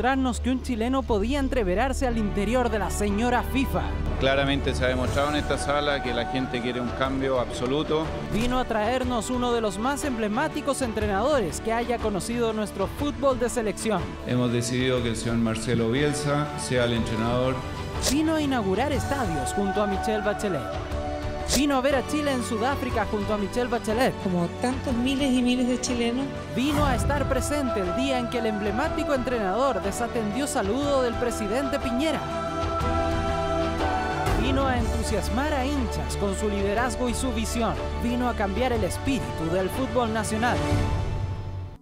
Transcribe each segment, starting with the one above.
demostrarnos que un chileno podía entreverarse al interior de la señora FIFA. Claramente se ha demostrado en esta sala que la gente quiere un cambio absoluto. Vino a traernos uno de los más emblemáticos entrenadores que haya conocido nuestro fútbol de selección. Hemos decidido que el señor Marcelo Bielsa sea el entrenador. Vino a inaugurar estadios junto a Michelle Bachelet. Vino a ver a Chile en Sudáfrica junto a Michelle Bachelet. Como tantos miles y miles de chilenos. Vino a estar presente el día en que el emblemático entrenador desatendió saludo del presidente Piñera. Vino a entusiasmar a hinchas con su liderazgo y su visión. Vino a cambiar el espíritu del fútbol nacional.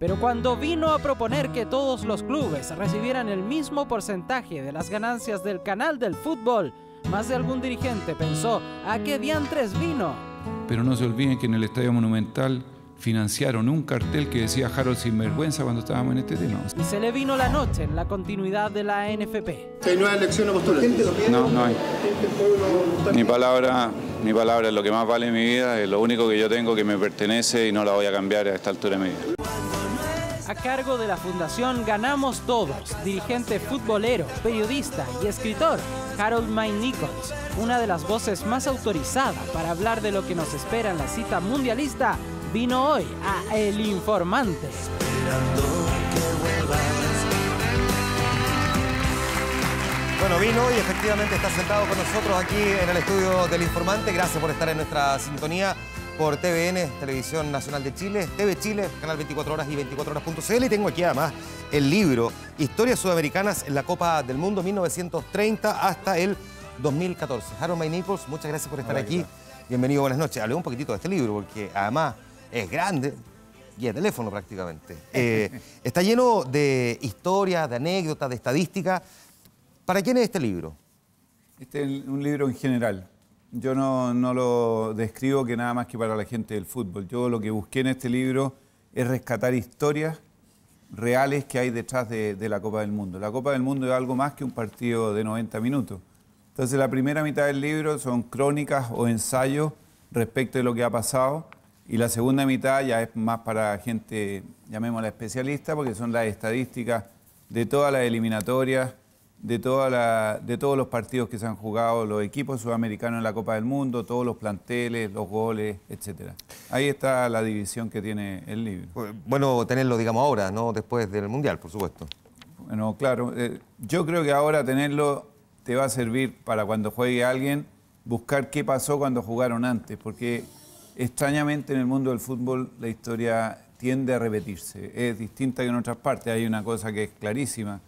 Pero cuando vino a proponer que todos los clubes recibieran el mismo porcentaje de las ganancias del canal del fútbol, más de algún dirigente pensó, ¿a qué diantres vino? Pero no se olviden que en el Estadio Monumental financiaron un cartel que decía Harold Sinvergüenza cuando estábamos en este tema. Y se le vino la noche en la continuidad de la NFP. ¿Hay nueva elección apostolada? No hay. Mi palabra es lo que más vale en mi vida, es lo único que yo tengo que me pertenece y no la voy a cambiar a esta altura de mi vida. A cargo de la Fundación Ganamos Todos, dirigente futbolero, periodista y escritor, Harold May Nichols, una de las voces más autorizadas para hablar de lo que nos espera en la cita mundialista, vino hoy a El Informante. Bueno, vino y efectivamente está sentado con nosotros aquí en el estudio del Informante. Gracias por estar en nuestra sintonía por TVN, Televisión Nacional de Chile, TV Chile, Canal 24 Horas y 24horas.cl. Y tengo aquí además el libro Historias Sudamericanas en la Copa del Mundo 1930 hasta el 2014. Harold May Nichols, muchas gracias por estar aquí. Bienvenido, buenas noches. Hablé un poquitito de este libro porque además es grande y es teléfono prácticamente. Está lleno de historias, de anécdotas, de estadísticas. ¿Para quién es este libro? Este es un libro en general. Yo no lo describo que nada más que para la gente del fútbol. Yo lo que busqué en este libro es rescatar historias reales que hay detrás de la Copa del Mundo. La Copa del Mundo es algo más que un partido de 90 minutos. Entonces la primera mitad del libro son crónicas o ensayos respecto de lo que ha pasado y la segunda mitad ya es más para gente, llamémosla especialista, porque son las estadísticas de todas las eliminatorias, de todos los partidos que se han jugado, los equipos sudamericanos en la Copa del Mundo, todos los planteles, los goles, etc. Ahí está la división que tiene el libro. Bueno tenerlo, digamos, ahora, no después del Mundial, por supuesto. Bueno, claro. Yo creo que ahora tenerlo te va a servir para cuando juegue alguien, buscar qué pasó cuando jugaron antes, porque extrañamente en el mundo del fútbol la historia tiende a repetirse. Es distinta que en otras partes. Hay una cosa que es clarísima.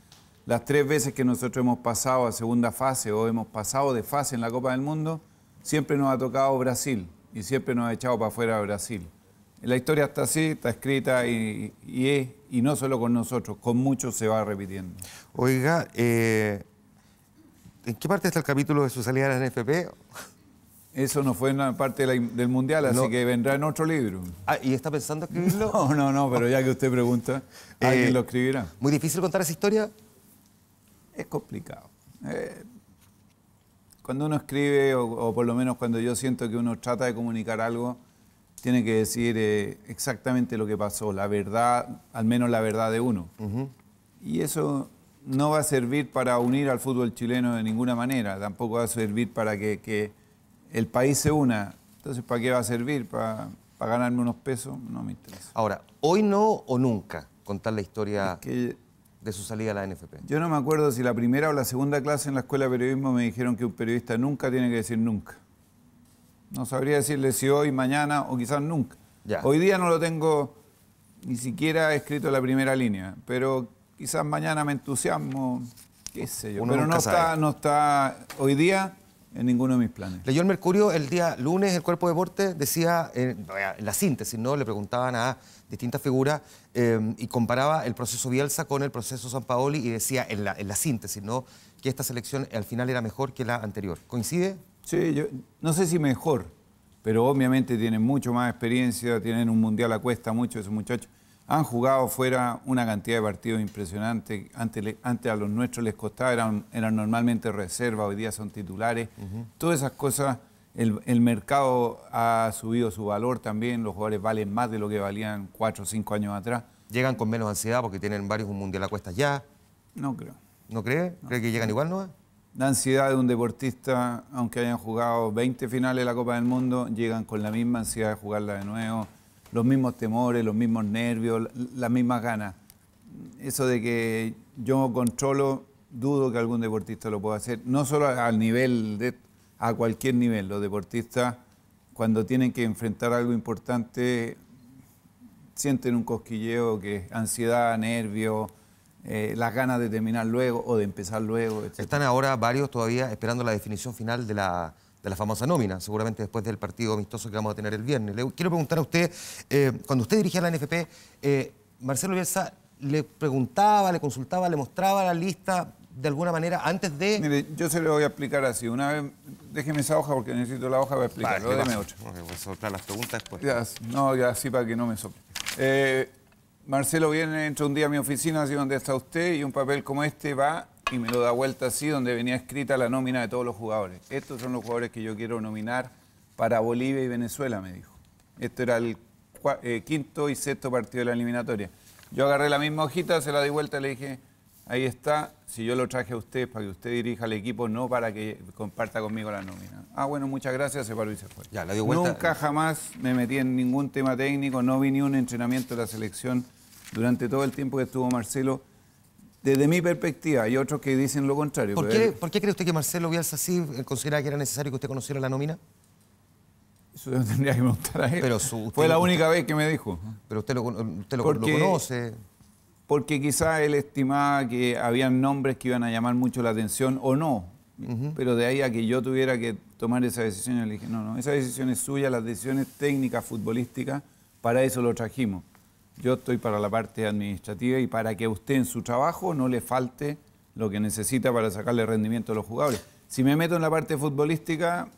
Las 3 veces que nosotros hemos pasado a segunda fase o hemos pasado de fase en la Copa del Mundo, siempre nos ha tocado Brasil y siempre nos ha echado para afuera a Brasil. La historia está así, está escrita y no solo con nosotros, con muchos se va repitiendo. Oiga, ¿en qué parte está el capítulo de su salida a la NFP? Eso no fue una parte del Mundial, así que vendrá en otro libro. Ah, ¿y está pensando escribirlo? No, pero ya que usted pregunta, ¿alguien lo escribirá? ¿Muy difícil contar esa historia? Es complicado. Cuando uno escribe, o por lo menos cuando yo siento que uno trata de comunicar algo, tiene que decir exactamente lo que pasó, la verdad, al menos la verdad de uno. Y eso no va a servir para unir al fútbol chileno de ninguna manera, tampoco va a servir para que el país se una. Entonces, ¿para qué va a servir? ¿Para ganarme unos pesos? No me interesa. Ahora, ¿hoy no o nunca contar la historia de su salida a la NFP? Yo no me acuerdo si la primera o la segunda clase en la Escuela de Periodismo me dijeron que un periodista nunca tiene que decir nunca. No sabría decirle si hoy, mañana o quizás nunca. Ya. Hoy día no lo tengo ni siquiera escrito la primera línea, pero quizás mañana me entusiasmo, qué sé yo. Pero no está hoy día en ninguno de mis planes. Leyó el Mercurio el día lunes, el Cuerpo de Deporte decía, en la síntesis, ¿no? Le preguntaban a distintas figuras y comparaba el proceso Bielsa con el proceso Sampaoli y decía en la síntesis, ¿no?, que esta selección al final era mejor que la anterior. ¿Coincide? Sí, yo no sé si mejor, pero obviamente tienen mucho más experiencia, tienen un mundial a cuesta, muchos de esos muchachos. Han jugado fuera una cantidad de partidos impresionantes. Antes a los nuestros les costaba, eran normalmente reservas, hoy día son titulares. Todas esas cosas, el mercado ha subido su valor también, los jugadores valen más de lo que valían 4 o 5 años atrás. Llegan con menos ansiedad porque tienen varios un mundial a cuestas ya. No creo. ¿No cree? ¿Cree que llegan igual, no? La ansiedad de un deportista, aunque hayan jugado 20 finales de la Copa del Mundo, llegan con la misma ansiedad de jugarla de nuevo, los mismos temores, los mismos nervios, las mismas ganas. Eso de que yo controlo, dudo que algún deportista lo pueda hacer, no solo al nivel, a cualquier nivel. Los deportistas, cuando tienen que enfrentar algo importante, sienten un cosquilleo que es ansiedad, nervios, las ganas de terminar luego o de empezar luego, etc. Están ahora varios todavía esperando la definición final de la famosa nómina, seguramente después del partido amistoso que vamos a tener el viernes. Le quiero preguntar a usted, cuando usted dirigía la NFP, Marcelo Bielsa le preguntaba, le consultaba, le mostraba la lista de alguna manera antes de... Mire, yo se lo voy a explicar así. Una vez, déjeme esa hoja porque necesito la hoja para explicarlo. Vale, Deme otra. voy a soltar las preguntas después. Ya, no, ya así para que no me sople. Marcelo viene, entra un día a mi oficina, así donde está usted, y un papel como este va y me lo da vuelta así, donde venía escrita la nómina de todos los jugadores. Estos son los jugadores que yo quiero nominar para Bolivia y Venezuela, me dijo. Esto era el quinto y sexto partido de la eliminatoria. Yo agarré la misma hojita, se la di vuelta y le dije, ahí está, si yo lo traje a usted para que usted dirija al equipo, no para que comparta conmigo la nómina. Ah, bueno, muchas gracias, se paró y se fue. Ya, la dio vuelta. Nunca jamás me metí en ningún tema técnico, no vi ni un entrenamiento de la selección durante todo el tiempo que estuvo Marcelo. Desde mi perspectiva, hay otros que dicen lo contrario. ¿Por qué cree usted que Marcelo Bielsa sí consideraba que era necesario que usted conociera la nómina? Eso tendría que preguntar a él. Pero fue la única vez que me dijo. Pero usted lo conoce. Porque quizá él estimaba que habían nombres que iban a llamar mucho la atención o no. Pero de ahí a que yo tuviera que tomar esa decisión, yo le dije, no, esa decisión es suya, las decisiones técnicas, futbolísticas, para eso lo trajimos. Yo estoy para la parte administrativa y para que a usted en su trabajo no le falte lo que necesita para sacarle rendimiento a los jugadores. Si me meto en la parte futbolística,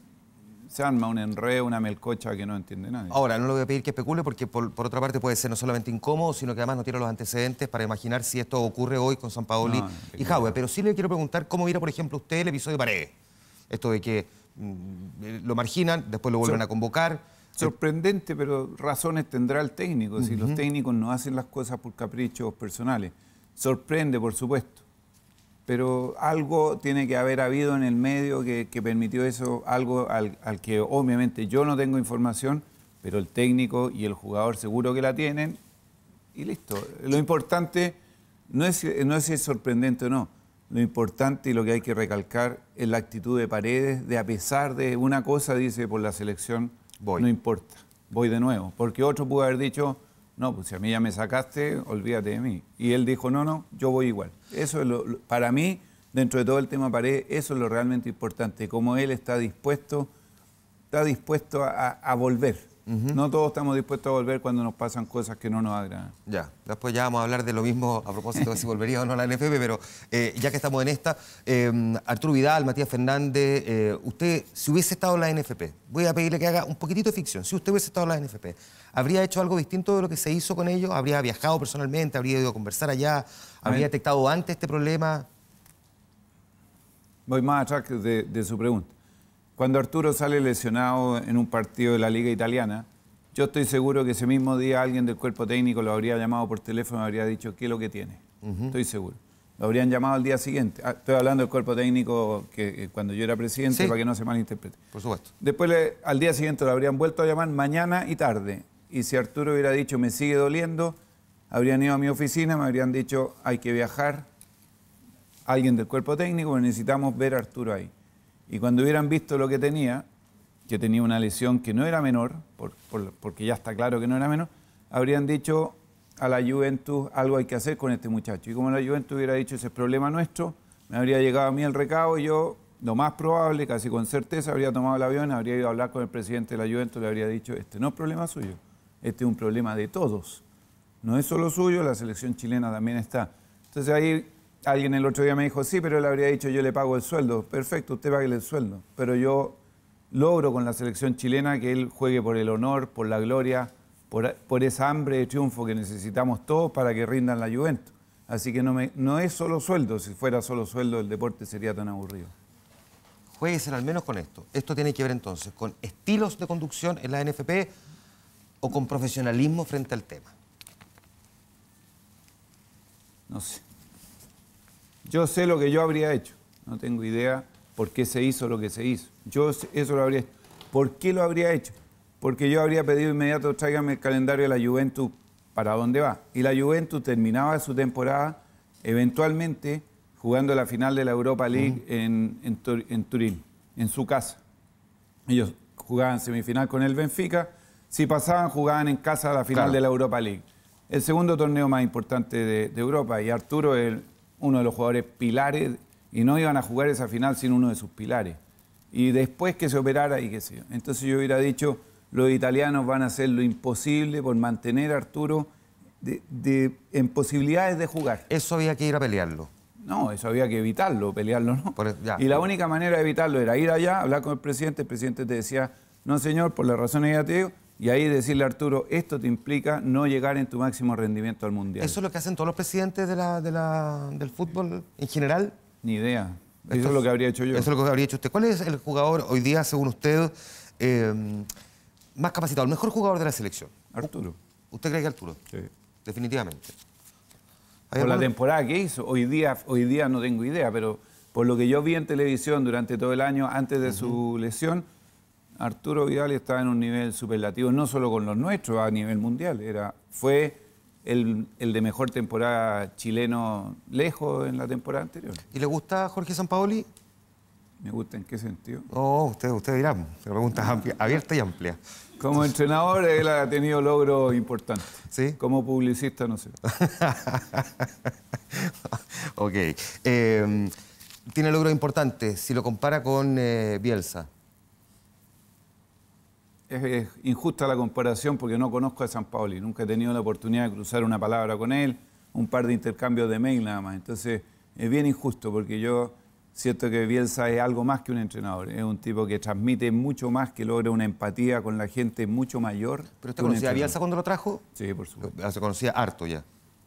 se arma un enredo, una melcocha que no entiende nadie. Ahora, no le voy a pedir que especule porque por otra parte puede ser no solamente incómodo, sino que además no tiene los antecedentes para imaginar si esto ocurre hoy con Sampaoli y Jaude. Pero sí le quiero preguntar cómo mira, por ejemplo, usted el episodio de Paredes. Esto de que lo marginan, después lo vuelven a convocar. Sorprendente, pero razones tendrá el técnico. Si los técnicos no hacen las cosas por caprichos personales. Sorprende, por supuesto. Pero algo tiene que haber habido en el medio que permitió eso, algo al que obviamente yo no tengo información, pero el técnico y el jugador seguro que la tienen, y listo. Lo importante no es si es sorprendente o no. Lo importante y lo que hay que recalcar es la actitud de Paredes, de a pesar de una cosa, dice, por la selección, no importa, voy de nuevo. Porque otro pudo haber dicho, no, pues si a mí ya me sacaste, olvídate de mí. Y él dijo, no, yo voy igual. Eso es para mí, dentro de todo el tema Paredes, eso es lo realmente importante, como él está dispuesto a volver. No todos estamos dispuestos a volver cuando nos pasan cosas que no nos agradan. Ya, después ya vamos a hablar de lo mismo a propósito de si volvería o no a la NFP, pero ya que estamos en esta, Arturo Vidal, Matías Fernández, usted, si hubiese estado en la NFP, voy a pedirle que haga un poquitito de ficción, si usted hubiese estado en la NFP, ¿habría hecho algo distinto de lo que se hizo con ellos? ¿Habría viajado personalmente? ¿Habría ido a conversar allá? ¿Habría detectado antes este problema? Voy más atrás de su pregunta. Cuando Arturo sale lesionado en un partido de la Liga Italiana, yo estoy seguro que ese mismo día alguien del cuerpo técnico lo habría llamado por teléfono y habría dicho qué es lo que tiene. Estoy seguro. Lo habrían llamado al día siguiente. Estoy hablando del cuerpo técnico que cuando yo era presidente, para que no se malinterprete. Por supuesto. Después, al día siguiente lo habrían vuelto a llamar mañana y tarde. Y si Arturo hubiera dicho me sigue doliendo, habrían ido a mi oficina, me habrían dicho hay que viajar, alguien del cuerpo técnico, necesitamos ver a Arturo ahí. Y cuando hubieran visto lo que tenía una lesión que no era menor, porque ya está claro que no era menor, habrían dicho a la Juventus algo hay que hacer con este muchacho. Y como la Juventus hubiera dicho ese es problema nuestro, me habría llegado a mí el recado y yo, lo más probable, casi con certeza, habría tomado el avión, habría ido a hablar con el presidente de la Juventus, le habría dicho, este no es problema suyo, este es un problema de todos. No es solo suyo, la selección chilena también está. Entonces ahí alguien el otro día me dijo, sí, pero él habría dicho, yo le pago el sueldo. Perfecto, usted pague el sueldo. Pero yo logro con la selección chilena que él juegue por el honor, por la gloria, por esa hambre de triunfo que necesitamos todos para que rindan la Juventus. Así que no es solo sueldo. Si fuera solo sueldo, el deporte sería tan aburrido. Jueguesen al menos con esto. Esto tiene que ver entonces con estilos de conducción en la NFP o con profesionalismo frente al tema. No sé. Yo sé lo que yo habría hecho. No tengo idea por qué se hizo lo que se hizo. Eso lo habría hecho. ¿Por qué lo habría hecho? Porque yo habría pedido inmediato, tráigame el calendario de la Juventus para dónde va. Y la Juventus terminaba su temporada eventualmente jugando la final de la Europa League en Turín, en su casa. Ellos jugaban semifinal con el Benfica. Si pasaban, jugaban en casa la final de la Europa League. El segundo torneo más importante de Europa. Y Arturo es uno de los jugadores pilares y no iban a jugar esa final sin uno de sus pilares. Y después que se operara y qué sé yo. Entonces yo hubiera dicho, los italianos van a hacer lo imposible por mantener a Arturo en posibilidades de jugar. Eso había que ir a pelearlo. No, eso había que evitarlo, pelearlo no. Ya. Y la única manera de evitarlo era ir allá, hablar con el presidente te decía, no señor, por las razones que ya te digo, y ahí decirle a Arturo, esto te implica no llegar en tu máximo rendimiento al Mundial. ¿Eso es lo que hacen todos los presidentes del fútbol en general? Ni idea. Eso es lo que habría hecho yo. Eso es lo que habría hecho usted. ¿Cuál es el jugador hoy día, según usted, más capacitado, el mejor jugador de la selección? Arturo. ¿Usted cree que Arturo? Sí. Definitivamente. Por la temporada que hizo, hoy día no tengo idea, pero por lo que yo vi en televisión durante todo el año antes de su lesión, Arturo Vidal estaba en un nivel superlativo, no solo con los nuestros, a nivel mundial. Fue el de mejor temporada chileno lejos en la temporada anterior. ¿Y le gusta Jorge Sampaoli? ¿Me gusta en qué sentido? No, usted dirá. La pregunta es abierta y amplia. Como entrenador, él ha tenido logros importantes. ¿Sí? Como publicista, no sé. Ok. Tiene logros importantes si lo compara con Bielsa. Es injusta la comparación porque no conozco a Sampaoli. Nunca he tenido la oportunidad de cruzar una palabra con él, un par de intercambios de mail nada más. Entonces, es bien injusto porque yo siento que Bielsa es algo más que un entrenador. Es un tipo que transmite mucho más, que logra una empatía con la gente mucho mayor. ¿Pero usted conocía a Bielsa cuando lo trajo? Sí, por supuesto. Se conocía harto ya.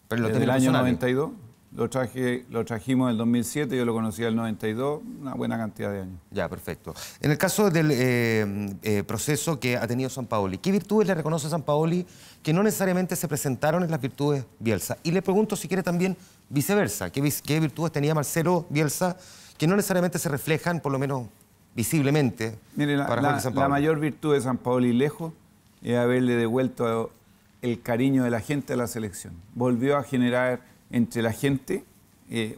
Pero Desde el año 92. Lo trajimos en el 2007, yo lo conocí en el 92, una buena cantidad de años. Ya, perfecto. En el caso del proceso que ha tenido Sampaoli, ¿qué virtudes le reconoce Sampaoli que no necesariamente se presentaron en las virtudes Bielsa? Y le pregunto si quiere también viceversa, ¿qué virtudes tenía Marcelo Bielsa que no necesariamente se reflejan, por lo menos visiblemente, Mire, para Jorge Sampaoli? La mayor virtud de Sampaoli lejos es haberle devuelto el cariño de la gente a la selección. Volvió a generar entre la gente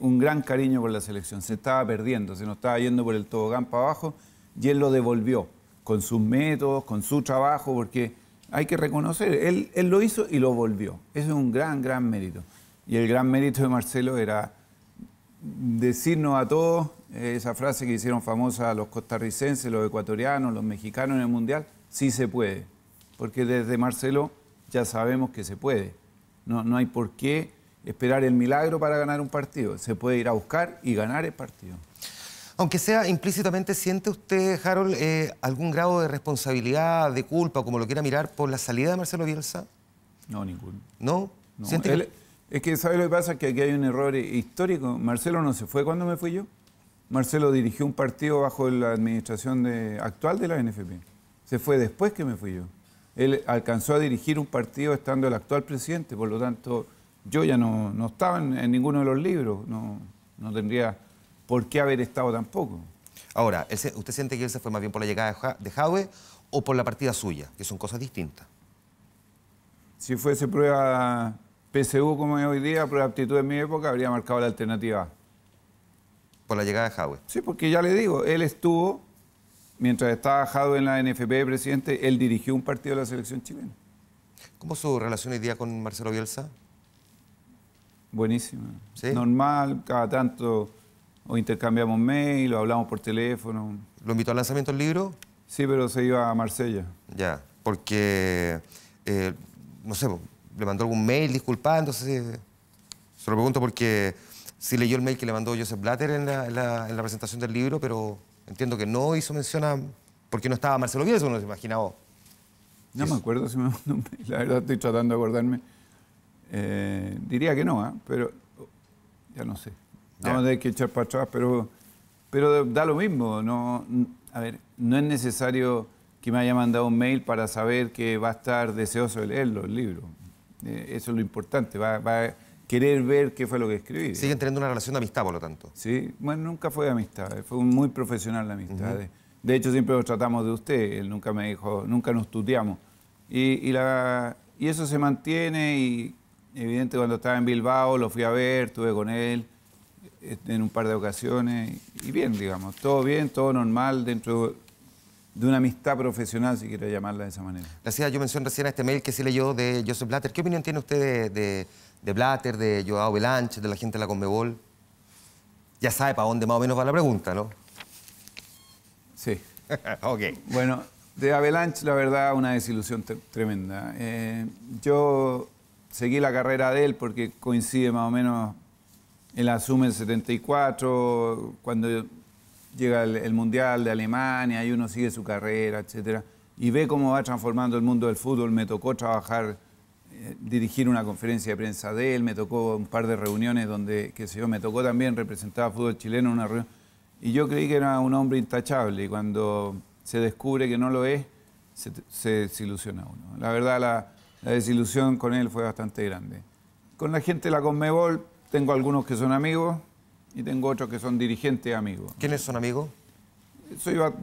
un gran cariño por la selección. Se estaba perdiendo, se nos estaba yendo por el tobogán para abajo y él lo devolvió con sus métodos, con su trabajo, porque hay que reconocer, él lo hizo y lo volvió. Eso es un gran, gran mérito. Y el gran mérito de Marcelo era decirnos a todos esa frase que hicieron famosa los costarricenses, los ecuatorianos, los mexicanos en el Mundial, sí se puede. Porque desde Marcelo ya sabemos que se puede. No hay por qué esperar el milagro para ganar un partido. Se puede ir a buscar y ganar el partido. Aunque sea implícitamente, ¿siente usted, Harold, algún grado de responsabilidad, de culpa, como lo quiera mirar, por la salida de Marcelo Bielsa? No, ninguno. ¿No? No. ¿Siente Es que, ¿sabe lo que pasa? Que aquí hay un error histórico. Marcelo no se fue cuando me fui yo. Marcelo dirigió un partido bajo la administración actual de la NFP. Se fue después que me fui yo. Él alcanzó a dirigir un partido estando el actual presidente, por lo tanto, yo ya no estaba en ninguno de los libros, no tendría por qué haber estado tampoco. Ahora, ¿usted siente que él se fue más bien por la llegada de Jadwe o por la partida suya, que son cosas distintas? Si fuese prueba PSU como es hoy día, prueba de aptitud en mi época, habría marcado la alternativa A. Por la llegada de Jadwe. Sí, porque ya le digo, él estuvo, mientras estaba Jadwe en la NFP de presidente, él dirigió un partido de la selección chilena. ¿Cómo es su relación hoy día con Marcelo Bielsa? Buenísima. ¿Sí? Normal, cada tanto o intercambiamos mail o hablamos por teléfono. ¿Lo invitó al lanzamiento del libro? Sí, pero se iba a Marsella. Ya, porque, no sé, le mandó algún mail disculpándose. Se lo pregunto porque sí leyó el mail que le mandó Joseph Blatter en la presentación del libro, pero entiendo que no hizo mención a... porque no estaba Marcelo Bielsa, uno se imaginaba. No me acuerdo si me mandó un mail, la verdad estoy tratando de acordarme. Diría que no, pero ya no sé. Vamos a tener que echar para atrás, pero da lo mismo. A ver, no es necesario que me haya mandado un mail para saber que va a estar deseoso de leerlo, el libro. Eso es lo importante. querer ver qué fue lo que escribí. Siguen teniendo una relación de amistad, por lo tanto. Sí, bueno, nunca fue de amistad, fue muy profesional la amistad. De hecho, siempre nos tratamos de usted, él nunca me dijo, nunca nos tuteamos. Y eso se mantiene y evidente cuando estaba en Bilbao lo fui a ver, estuve con él en un par de ocasiones y bien, digamos, todo bien, todo normal dentro de una amistad profesional, si quiere llamarla de esa manera. Le hacía yo mención recién a este mail que sí leyó de Joseph Blatter. ¿Qué opinión tiene usted de Blatter, de Joao Belanche, de la gente de la Conmebol? Ya sabe para dónde más o menos va la pregunta, ¿no? Sí. Ok. Bueno, de Avalanche, la verdad, una desilusión tremenda. Yo seguí la carrera de él porque coincide más o menos, él asume el 74, cuando llega el Mundial de Alemania, y uno sigue su carrera, etcétera, y ve cómo va transformando el mundo del fútbol. Me tocó trabajar, dirigir una conferencia de prensa de él, me tocó un par de reuniones donde, qué sé yo, me tocó también representar al fútbol chileno en una reunión, y yo creí que era un hombre intachable, y cuando se descubre que no lo es, se desilusiona uno. La verdad, la desilusión con él fue bastante grande. Con la gente de la Conmebol tengo algunos que son amigos y tengo otros que son dirigentes amigos. ¿Quiénes son amigos?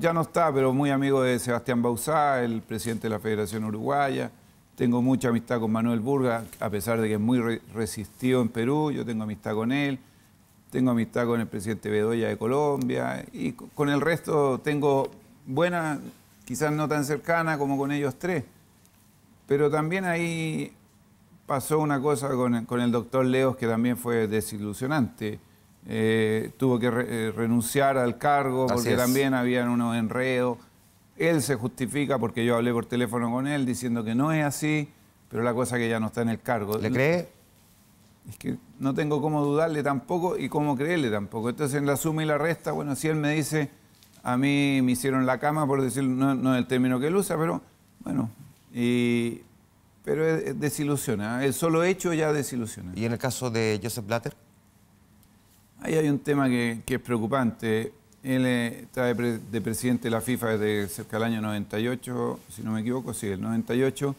Ya no está, pero muy amigo de Sebastián Bauzá, el presidente de la Federación Uruguaya. Tengo mucha amistad con Manuel Burga, a pesar de que es muy resistido en Perú, yo tengo amistad con él. Tengo amistad con el presidente Bedoya de Colombia y con el resto tengo buena, quizás no tan cercana como con ellos tres. Pero también ahí pasó una cosa con el doctor Leos que también fue desilusionante. Tuvo que renunciar al cargo porque también habían unos enredos. Él se justifica porque yo hablé por teléfono con él diciendo que no es así, pero la cosa es que ya no está en el cargo. ¿Le cree? Es que no tengo cómo dudarle tampoco y cómo creerle tampoco. Entonces, en la suma y la resta, bueno, si él me dice, a mí me hicieron la cama, por decirlo, no es el término que él usa, pero bueno, pero desilusiona. El solo hecho ya desilusiona. ¿Y en el caso de Joseph Blatter? Ahí hay un tema que es preocupante. Él está de presidente de la FIFA desde cerca del año 98, si no me equivoco, sí, el 98,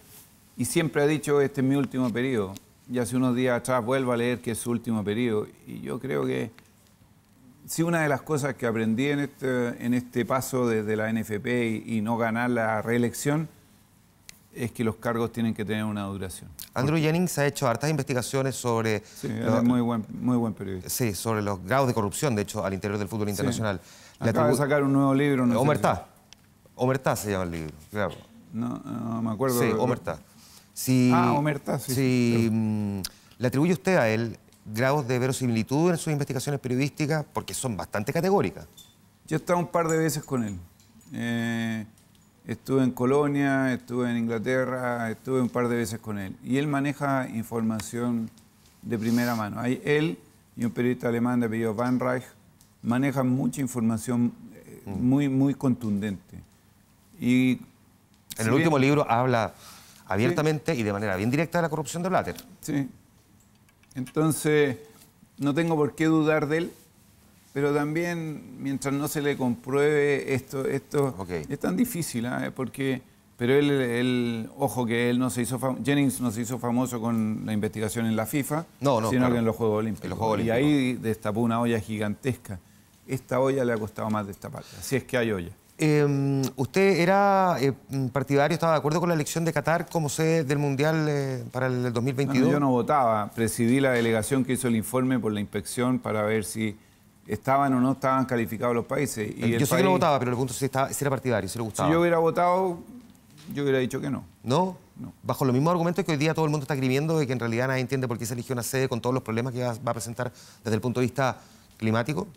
y siempre ha dicho, este es mi último periodo. Y hace unos días atrás vuelvo a leer que es su último periodo. Y yo creo que sí, una de las cosas que aprendí en este paso desde la NFP y no ganar la reelección es que los cargos tienen que tener una duración. Andrew Jennings ha hecho hartas investigaciones sobre... Sí, es muy buen periodista. Sí, sobre los grados de corrupción, de hecho, al interior del fútbol internacional. Sí. Acaba de sacar un nuevo libro. No Omertá. Omertá se llama el libro, claro. No me acuerdo. Sí, Omertá. Omertá, sí. Si le atribuye usted a él grados de verosimilitud en sus investigaciones periodísticas, porque son bastante categóricas. Yo he estado un par de veces con él. Estuve en Colonia, estuve en Inglaterra, estuve un par de veces con él. Y él maneja información de primera mano. Él y un periodista alemán de apellido Van Reich manejan mucha información muy contundente. Y en el último libro habla abiertamente y de manera bien directa de la corrupción de Blatter. Sí. Entonces, no tengo por qué dudar de él, pero también, mientras no se le compruebe esto es tan difícil, pero él, ojo que él no se hizo Jennings no se hizo famoso con la investigación en la FIFA, sino claro, que en los Juegos Olímpicos. Y ahí destapó una olla gigantesca. Esta olla le ha costado más destaparla, si es que hay olla. ¿Usted era partidario, estaba de acuerdo con la elección de Qatar como sede del Mundial para el 2022? Bueno, yo no votaba, presidí la delegación que hizo el informe por la inspección para ver si estaban o no estaban calificados los países. Y yo sé que no votaba, pero le pregunto si era partidario, si le gustaba. Si yo hubiera votado, yo hubiera dicho que no. ¿No? No. Bajo los mismos argumentos que hoy día todo el mundo está escribiendo de que en realidad nadie entiende por qué se eligió una sede con todos los problemas que va a presentar desde el punto de vista climático.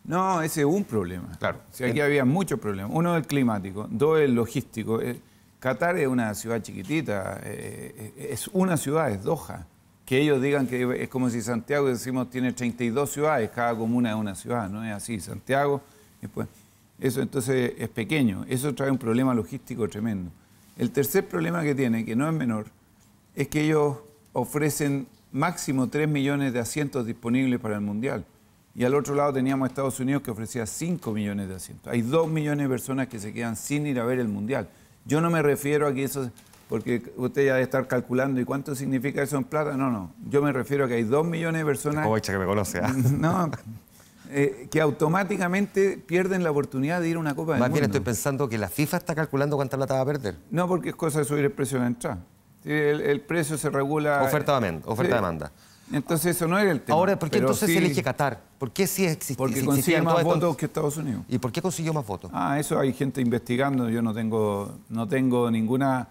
No, ese es un problema. Claro. O sea, aquí había muchos problemas. Uno es el climático, dos es el logístico. Qatar es una ciudad chiquitita, es una ciudad, es Doha. Que ellos digan que es como si Santiago, decimos, tiene 32 ciudades, cada comuna es una ciudad, no es así. Santiago, después, eso entonces es pequeño, eso trae un problema logístico tremendo. El tercer problema que tiene, que no es menor, es que ellos ofrecen máximo 3 millones de asientos disponibles para el Mundial. Y al otro lado teníamos a Estados Unidos que ofrecía 5 millones de asientos. Hay 2 millones de personas que se quedan sin ir a ver el Mundial. Yo no me refiero a que eso porque usted ya debe estar calculando, ¿y cuánto significa eso en plata? No. Yo me refiero a que hay 2 millones de personas... Como que me conoce, ¿ah? No, que automáticamente pierden la oportunidad de ir a una Copa del Mundo. Más bien estoy pensando que la FIFA está calculando cuánta plata va a perder. No, porque es cosa de subir el precio de la entrada. Sí, el precio se regula... Oferta-demanda. Entonces eso no es el tema. Ahora, ¿por qué entonces sí, se elige Qatar? ¿Por qué sí existe? Porque consigue más votos que Estados Unidos. ¿Y por qué consiguió más votos? Eso hay gente investigando. Yo no tengo ninguna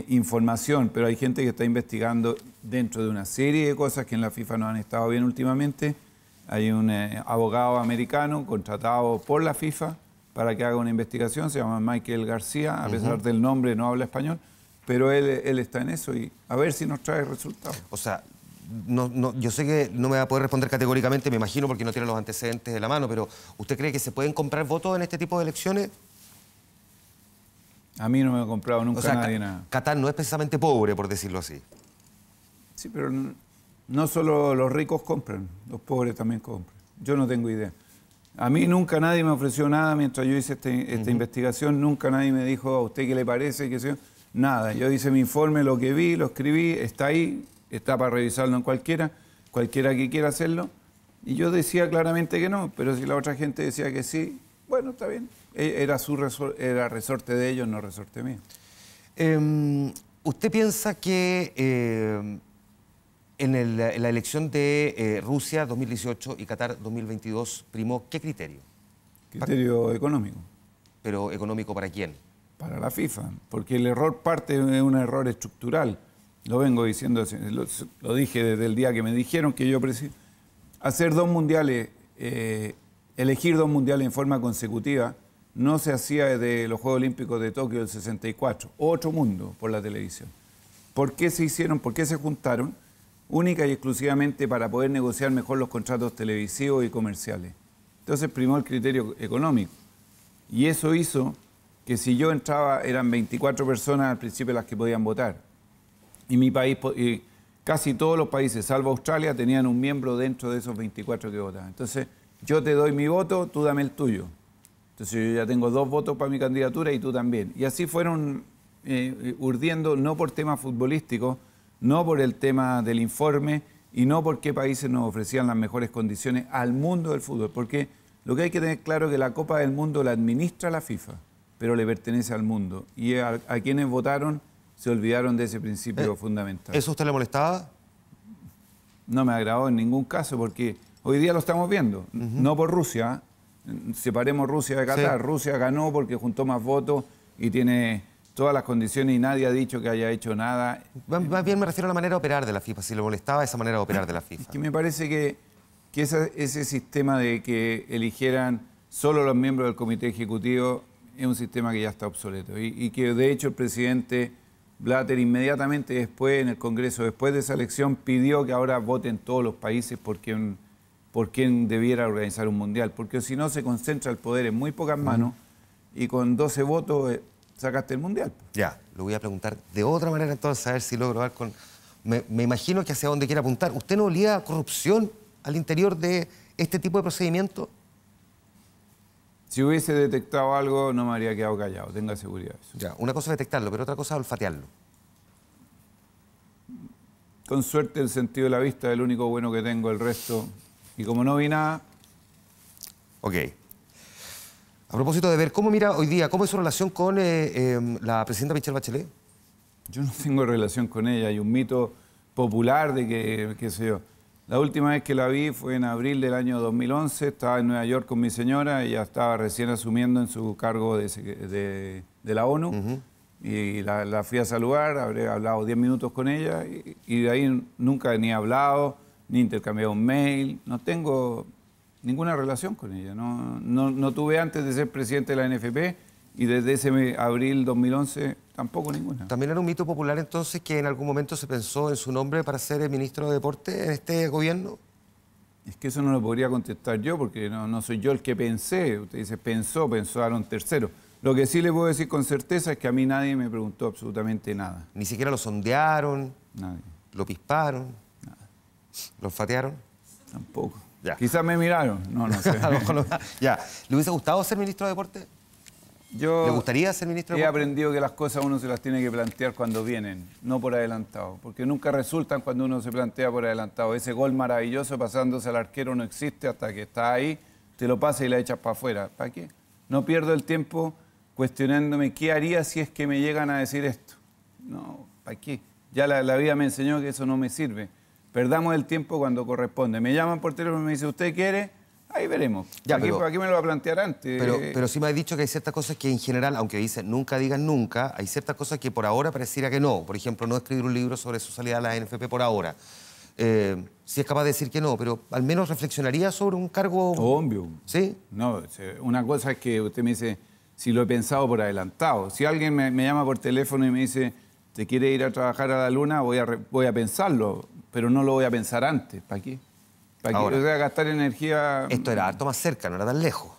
información, pero hay gente que está investigando dentro de una serie de cosas que en la FIFA no han estado bien últimamente. Hay un abogado americano contratado por la FIFA para que haga una investigación. Se llama Michael García. A pesar del nombre no habla español, pero él está en eso y a ver si nos trae resultados. O sea, yo sé que no me va a poder responder categóricamente, me imagino, porque no tiene los antecedentes de la mano, pero ¿usted cree que se pueden comprar votos en este tipo de elecciones? A mí no me ha comprado nunca nadie nada. Qatar no es precisamente pobre, por decirlo así. Sí, pero no solo los ricos compran, los pobres también compran. Yo no tengo idea. A mí nunca nadie me ofreció nada mientras yo hice esta investigación, nunca nadie me dijo a usted qué le parece, qué sé yo. Nada, yo hice mi informe, lo que vi, lo escribí, está ahí. Está para revisarlo en cualquiera que quiera hacerlo. Y yo decía claramente que no, pero si la otra gente decía que sí, bueno, está bien. Era resorte de ellos, no resorte mío. ¿Usted piensa que en la elección de Rusia 2018 y Qatar 2022 primó qué criterio? Criterio económico. ¿Pero económico para quién? Para la FIFA, porque el error parte de un error estructural. Lo vengo diciendo, lo dije desde el día que me dijeron que yo presido. Hacer 2 mundiales, elegir 2 mundiales en forma consecutiva, no se hacía desde los Juegos Olímpicos de Tokio del 64. Otro mundo por la televisión. ¿Por qué se hicieron? ¿Por qué se juntaron? Única y exclusivamente para poder negociar mejor los contratos televisivos y comerciales. Entonces primó el criterio económico. Y eso hizo que si yo entraba, eran 24 personas al principio las que podían votar. Y mi país, casi todos los países, salvo Australia, tenían un miembro dentro de esos 24 que votaban. Entonces, yo te doy mi voto, tú dame el tuyo. Entonces, yo ya tengo 2 votos para mi candidatura y tú también. Y así fueron urdiendo, no por temas futbolísticos, no por el tema del informe y no por qué países nos ofrecían las mejores condiciones al mundo del fútbol. Porque lo que hay que tener claro es que la Copa del Mundo la administra la FIFA, pero le pertenece al mundo. Y a quienes votaron se olvidaron de ese principio fundamental. ¿Eso a usted le molestaba? No me agradó en ningún caso, porque hoy día lo estamos viendo. No por Rusia. Separemos Rusia de Qatar. Sí. Rusia ganó porque juntó más votos y tiene todas las condiciones y nadie ha dicho que haya hecho nada. Más bien me refiero a la manera de operar de la FIFA, si le molestaba esa manera de operar de la FIFA. Es que me parece que ese sistema de que eligieran solo los miembros del comité ejecutivo es un sistema que ya está obsoleto y que de hecho el presidente Blatter inmediatamente después, en el Congreso, después de esa elección, pidió que ahora voten todos los países por quién debiera organizar un mundial. Porque si no, se concentra el poder en muy pocas manos y con 12 votos sacaste el mundial. Ya, lo voy a preguntar de otra manera entonces, a ver si logro dar con... Me imagino que hacia dónde quiere apuntar. ¿Usted no olía a corrupción al interior de este tipo de procedimiento? Si hubiese detectado algo, no me habría quedado callado, tenga seguridad de eso. Ya, una cosa es detectarlo, pero otra cosa es olfatearlo. Con suerte el sentido de la vista es el único bueno que tengo, el resto... Y como no vi nada... Ok. A propósito de ver, ¿cómo mira hoy día, cómo es su relación con la presidenta Michelle Bachelet? Yo no tengo relación con ella, hay un mito popular de que, qué sé yo... La última vez que la vi fue en abril del año 2011, estaba en Nueva York con mi señora, ella estaba recién asumiendo en su cargo de la ONU, y la fui a saludar, habré hablado 10 minutos con ella, y de ahí nunca ni he hablado, ni intercambiado un mail, no tengo ninguna relación con ella, no tuve antes de ser presidente de la NFP, y desde ese abril 2011 tampoco ninguna. ¿También era un mito popular entonces que en algún momento se pensó en su nombre para ser el ministro de Deporte en este gobierno? Es que eso no lo podría contestar yo porque no soy yo el que pensé. Usted dice pensaron tercero. Lo que sí le puedo decir con certeza es que a mí nadie me preguntó absolutamente nada. ¿Ni siquiera lo sondearon? Nadie. ¿Lo pisparon? Nada. ¿Lo olfatearon? Tampoco. Ya. Quizás me miraron. No sé. Ya. ¿Le hubiese gustado ser ministro de Deporte? Yo ¿Le gustaría ser ministro de he Deportes? aprendido que las cosas uno se las tiene que plantear cuando vienen, no por adelantado, porque nunca resultan cuando uno se plantea por adelantado. Ese gol maravilloso pasándose al arquero no existe hasta que está ahí, te lo pasa y la echas para afuera. ¿Para qué? No pierdo el tiempo cuestionándome qué haría si es que me llegan a decir esto. No, ¿para qué? Ya la vida me enseñó que eso no me sirve. Perdamos el tiempo cuando corresponde. Me llaman por teléfono y me dicen, ¿usted quiere? Ahí veremos. Ya, ¿Para qué me lo va a plantear antes? Pero sí me ha dicho que hay ciertas cosas que en general, aunque dice nunca digan nunca, hay ciertas cosas que por ahora pareciera que no. Por ejemplo, no escribir un libro sobre su salida a la NFP por ahora. Sí es capaz de decir que no, pero al menos reflexionaría sobre un cargo... Obvio. ¿Sí? No, una cosa es que usted me dice, si lo he pensado por adelantado. Si alguien me llama por teléfono y me dice, ¿te quiere ir a trabajar a la luna? Voy a pensarlo, pero no lo voy a pensar antes. ¿Para qué? ¿Para qué? Ahora, Voy a gastar energía... Esto era harto más cerca, no era tan lejos.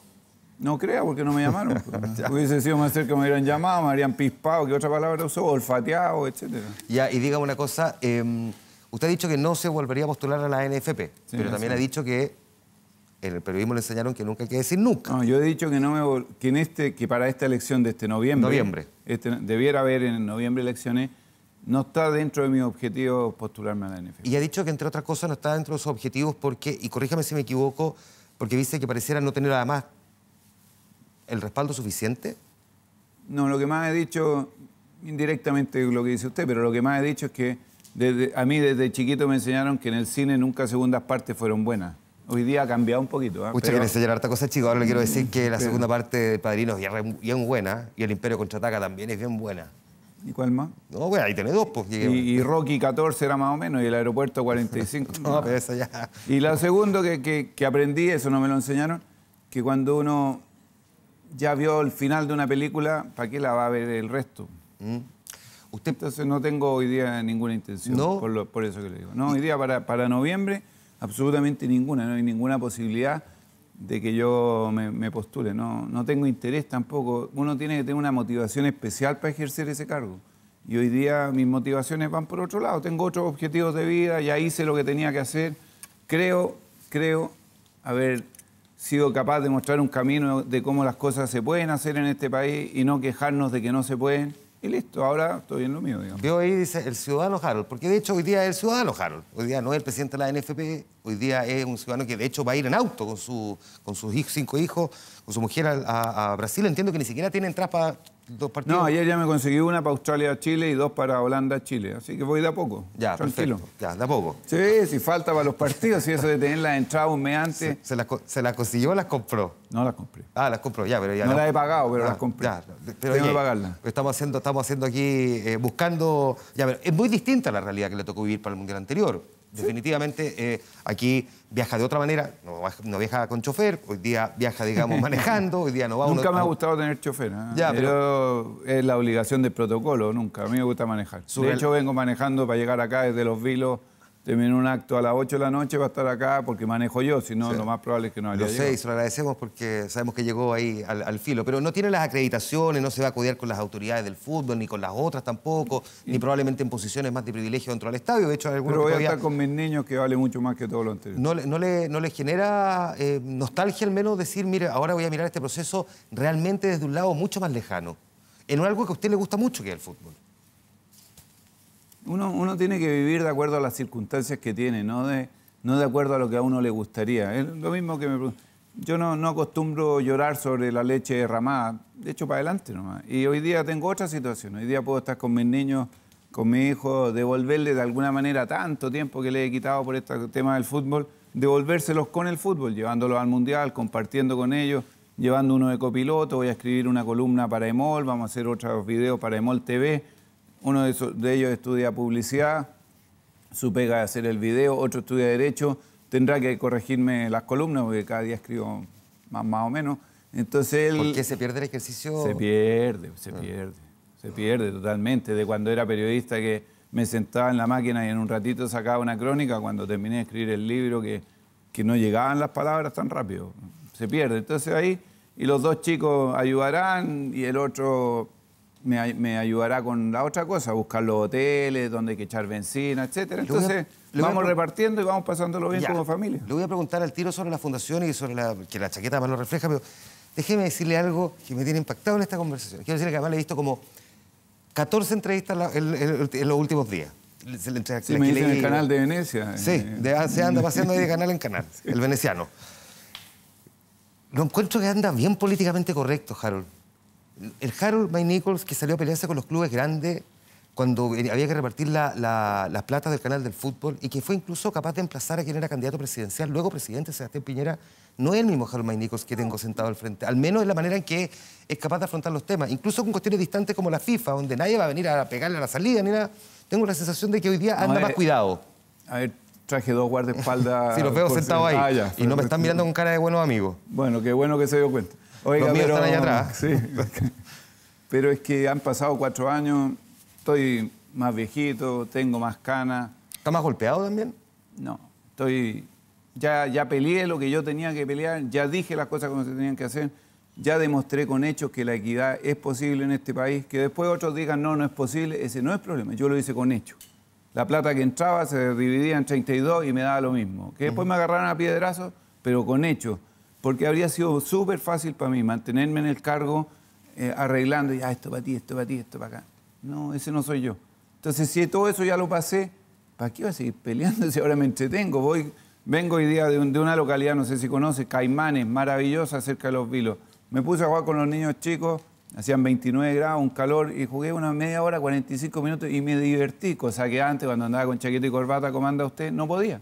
No crea, porque no me llamaron. Hubiese sido más cerca, me hubieran llamado, me habrían pispado, ¿qué otra palabra usó? Olfateado, etcétera. Ya, y dígame una cosa, usted ha dicho que no se volvería a postular a la NFP, Sí, pero también sí. ha dicho que en el periodismo le enseñaron que nunca hay que decir nunca. No, yo he dicho que que para esta elección de este noviembre, debiera haber en noviembre elecciones, no está dentro de mis objetivos postularme a la NFP. Y ha dicho que, entre otras cosas, no está dentro de sus objetivos porque, y corríjame si me equivoco, porque dice que pareciera no tener además el respaldo suficiente. No, lo que más he dicho, indirectamente lo que dice usted, pero lo que más he dicho es que a mí desde chiquito me enseñaron que en el cine nunca segundas partes fueron buenas. Hoy día ha cambiado un poquito. Usted quiere enseñar harta cosa, chico. Ahora le quiero decir que la segunda parte de Padrino es bien buena y El Imperio Contraataca también es bien buena. ¿Y cuál más? No, bueno, ahí tiene dos, pues. Y Rocky 14 era más o menos, y el Aeropuerto 45. No, pero eso ya... Y lo segundo que aprendí, eso no me lo enseñaron, que cuando uno ya vio el final de una película, ¿para qué la va a ver el resto? Usted... Entonces no tengo hoy día ninguna intención, ¿No? por eso que le digo. No, hoy día para noviembre, absolutamente ninguna, no hay ninguna posibilidad de que yo me postule. No tengo interés tampoco. Uno tiene que tener una motivación especial para ejercer ese cargo. Y hoy día mis motivaciones van por otro lado. Tengo otros objetivos de vida, ya hice lo que tenía que hacer. Creo haber sido capaz de mostrar un camino de cómo las cosas se pueden hacer en este país y no quejarnos de que no se pueden. Y listo, ahora estoy en lo mío, digamos. Veo ahí, dice, el ciudadano Harold, porque de hecho hoy día es el ciudadano Harold. Hoy día no es el presidente de la NFP, hoy día es un ciudadano que de hecho va a ir en auto con sus 5 hijos, con su mujer a Brasil. Entiendo que ni siquiera tiene entradas para 2 partidos. No, ayer ya me conseguí una para Australia-Chile y 2 para Holanda-Chile. Así que voy de a poco. Ya, tranquilo. perfecto. Ya, de a poco. Sí, si falta para los partidos, si eso de tener las entradas un mes antes. ¿Se las consiguió o las compró? No las compré. Ah, las compró, ya, pero ya No las he pagado, pero las compré. Ya, pero tengo oye, que pagarlas. Estamos haciendo aquí, buscando... Ya, pero es muy distinta la realidad que le tocó vivir para el Mundial anterior. Definitivamente, aquí viaja de otra manera, no viaja con chofer, hoy día viaja, digamos, manejando, hoy día no va... Nunca me ha gustado tener chofer. Ya, pero es la obligación del protocolo, nunca. A mí me gusta manejar. De hecho, vengo manejando para llegar acá desde Los Vilos. Termino un acto a las 8 de la noche para estar acá porque manejo yo, si no, Sí. lo más probable es que no haya Lo sé y se lo agradecemos porque sabemos que llegó ahí al filo, pero no tiene las acreditaciones, no se va a acudir con las autoridades del fútbol, ni con las otras tampoco, ni probablemente en posiciones más de privilegio dentro del estadio. De hecho, hay algunos Pero voy que a todavía estar con mis niños, que vale mucho más que todo lo anterior. no le genera nostalgia al menos decir, mire, ahora voy a mirar este proceso realmente desde un lado mucho más lejano, en algo que a usted le gusta mucho, que es el fútbol. Uno tiene que vivir de acuerdo a las circunstancias que tiene, no de acuerdo a lo que a uno le gustaría. Es lo mismo que yo no acostumbro llorar sobre la leche derramada, de hecho para adelante nomás. Y hoy día tengo otra situación. Hoy día puedo estar con mis niños, con mi hijo, devolverle de alguna manera tanto tiempo que le he quitado por este tema del fútbol, devolvérselos con el fútbol, llevándolos al Mundial, compartiendo con ellos, llevando uno de copiloto. Voy a escribir una columna para EMOL, vamos a hacer otros videos para EMOL TV. Uno de ellos estudia publicidad, su pega es hacer el video, otro estudia Derecho, tendrá que corregirme las columnas porque cada día escribo más o menos. Entonces él... ¿Por qué se pierde el ejercicio? Se pierde totalmente. De cuando era periodista que me sentaba en la máquina y en un ratito sacaba una crónica, cuando terminé de escribir el libro que no llegaban las palabras tan rápido. Se pierde. Entonces ahí, y los 2 chicos ayudarán y el otro... Me ayudará con la otra cosa, buscar los hoteles, donde hay que echar benzina, etc. Entonces, vamos repartiendo y vamos pasándolo bien como familia. Le voy a preguntar al tiro sobre la fundación y sobre que la chaqueta más lo refleja, pero déjeme decirle algo que me tiene impactado en esta conversación. Quiero decirle que además le he visto como 14 entrevistas en los últimos días. Sí, me dicen el canal de Venecia. Sí, se anda paseando de canal en canal, el veneciano. Lo encuentro que anda bien políticamente correcto, Harold. El Harold May Nichols que salió a pelearse con los clubes grandes cuando había que repartir las platas del canal del fútbol y que fue incluso capaz de emplazar a quien era candidato presidencial, luego presidente Sebastián Piñera, no es el mismo Harold May Nichols que tengo sentado al frente, al menos en la manera en que es capaz de afrontar los temas, incluso con cuestiones distantes como la FIFA, donde nadie va a venir a pegarle a la salida ni nada. Tengo la sensación de que hoy día anda más cuidado. A ver, traje 2 guardaespaldas. Sí, los veo sentados ahí. Ya, y no me están mirando con cara de buenos amigos. Bueno, qué bueno que se dio cuenta. Oiga, los míos están allá atrás. Sí. Pero es que han pasado 4 años, estoy más viejito, tengo más canas. ¿Está más golpeado también? No, estoy... Ya peleé lo que yo tenía que pelear, ya dije las cosas como se tenían que hacer, ya demostré con hechos que la equidad es posible en este país, que después otros digan no es posible, ese no es problema, yo lo hice con hechos. La plata que entraba se dividía en 32 y me daba lo mismo. Que después me agarraron a piedrazos, pero con hechos. Porque habría sido súper fácil para mí mantenerme en el cargo arreglando, ya esto para ti, esto para ti, esto para acá. No, ese no soy yo. Entonces, si todo eso ya lo pasé, ¿para qué voy a seguir peleando si ahora me entretengo? Vengo hoy día de una localidad, no sé si conoce, Caimanes, maravillosa, cerca de Los Vilos. Me puse a jugar con los niños chicos, hacían 29 grados, un calor, y jugué una media hora, 45 minutos, y me divertí, cosa que antes, cuando andaba con chaqueta y corbata, como anda usted, no podía.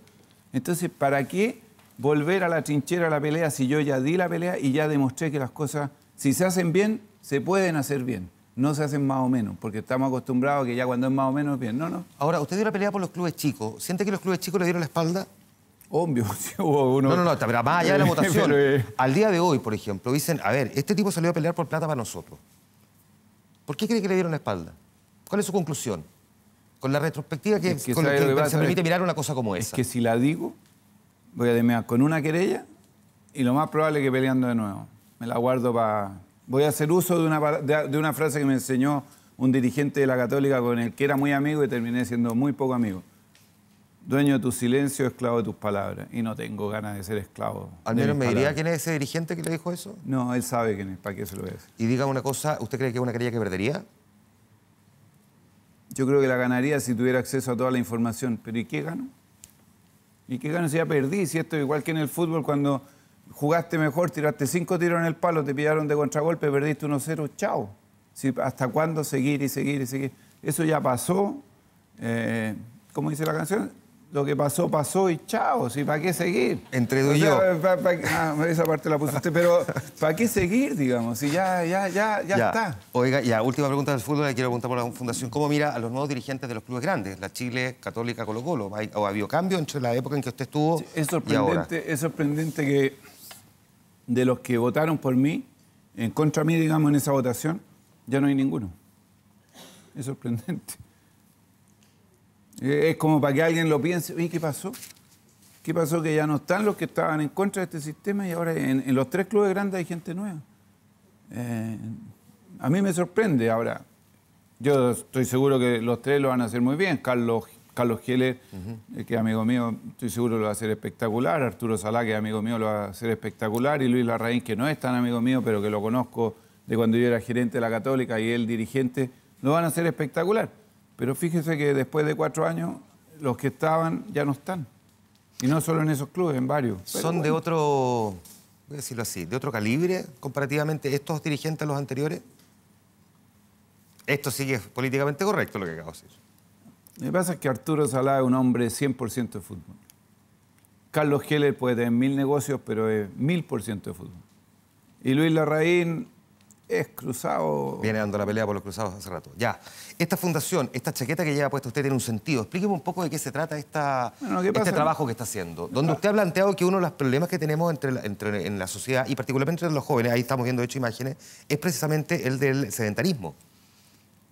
Entonces, ¿para qué volver a la trinchera, a la pelea, si yo ya di la pelea y ya demostré que las cosas, si se hacen bien, se pueden hacer bien? No se hacen más o menos, porque estamos acostumbrados a que ya cuando es más o menos es bien. No. Ahora, usted dio la pelea por los clubes chicos. ¿Siente que los clubes chicos le dieron la espalda? Obvio, sí hubo uno. No, pero más allá de la votación. Pero, al día de hoy, por ejemplo, dicen, a ver, este tipo salió a pelear por plata para nosotros. ¿Por qué cree que le dieron la espalda? ¿Cuál es su conclusión? Con la retrospectiva que se permite mirar una cosa como esa. Es que si la digo, voy a terminar con una querella y lo más probable es que peleando de nuevo. Me la guardo para... Voy a hacer uso de una frase que me enseñó un dirigente de la Católica con el que era muy amigo y terminé siendo muy poco amigo. Dueño de tu silencio, esclavo de tus palabras. Y no tengo ganas de ser esclavo. ¿Al menos me diría quién es ese dirigente que le dijo eso? No, él sabe quién es, ¿para qué se lo voy a decir? Y diga una cosa, ¿usted cree que es una querella que perdería? Yo creo que la ganaría si tuviera acceso a toda la información. ¿Pero y qué gano? ¿Y qué gano si ya perdí? Si esto es igual que en el fútbol, cuando jugaste mejor, tiraste 5 tiros en el palo, te pillaron de contragolpe, perdiste 1-0, chao. Si, ¿hasta cuándo seguir y seguir y seguir? Eso ya pasó. ¿Cómo dice la canción? Lo que pasó, pasó y chao. ¿Sí? ¿Para qué seguir? Entre tú y yo. Esa parte la puso usted, pero ¿para qué seguir, digamos? Si ya está. Oiga, ya, última pregunta del fútbol, le quiero preguntar por la fundación. ¿Cómo mira a los nuevos dirigentes de los clubes grandes? La Chile, Católica, Colo-Colo. ¿O ha habido cambio entre la época en que usted estuvo sí, y ahora? Es sorprendente que de los que votaron por mí, en contra mí, digamos, en esa votación, ya no hay ninguno. Es sorprendente. Es como para que alguien lo piense, oye, ¿qué pasó? ¿Qué pasó? Que ya no están los que estaban en contra de este sistema y ahora en los 3 clubes grandes hay gente nueva. A mí me sorprende. Ahora, yo estoy seguro que los 3 lo van a hacer muy bien. Carlos Heller, que es amigo mío, estoy seguro lo va a hacer espectacular. Arturo Salá, que es amigo mío, lo va a hacer espectacular. Y Luis Larraín, que no es tan amigo mío, pero que lo conozco de cuando yo era gerente de la Católica y él dirigente, lo van a hacer espectacular. Pero fíjese que después de 4 años, los que estaban ya no están. Y no solo en esos clubes, en varios. ¿Son de otro, voy a decirlo así, de otro calibre comparativamente estos dirigentes a los anteriores? Esto sí que es políticamente correcto lo que acabo de decir. Lo que pasa es que Arturo Salá es un hombre 100% de fútbol. Carlos Heller puede tener 1000 negocios, pero es 1000% de fútbol. Y Luis Larraín es cruzado. Viene dando la pelea por los cruzados hace rato. Ya. Esta fundación, esta chaqueta que lleva puesta usted tiene un sentido. Explíqueme un poco de qué se trata este trabajo que está haciendo. Donde usted ha planteado que uno de los problemas que tenemos en la sociedad, y particularmente entre los jóvenes, ahí estamos viendo de hecho imágenes, es precisamente el del sedentarismo.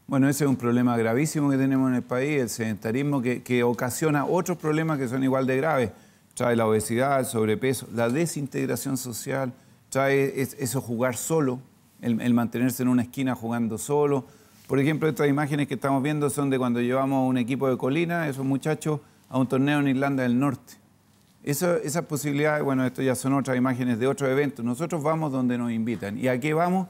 Bueno, ese es un problema gravísimo que tenemos en el país, el sedentarismo que ocasiona otros problemas que son igual de graves. Trae la obesidad, el sobrepeso, la desintegración social, trae eso jugar solo, el mantenerse en una esquina jugando solo. Por ejemplo, estas imágenes que estamos viendo son de cuando llevamos un equipo de Colina, esos muchachos, a un torneo en Irlanda del Norte. Esas posibilidades, bueno, esto ya son otras imágenes de otros eventos. Nosotros vamos donde nos invitan. ¿Y a qué vamos?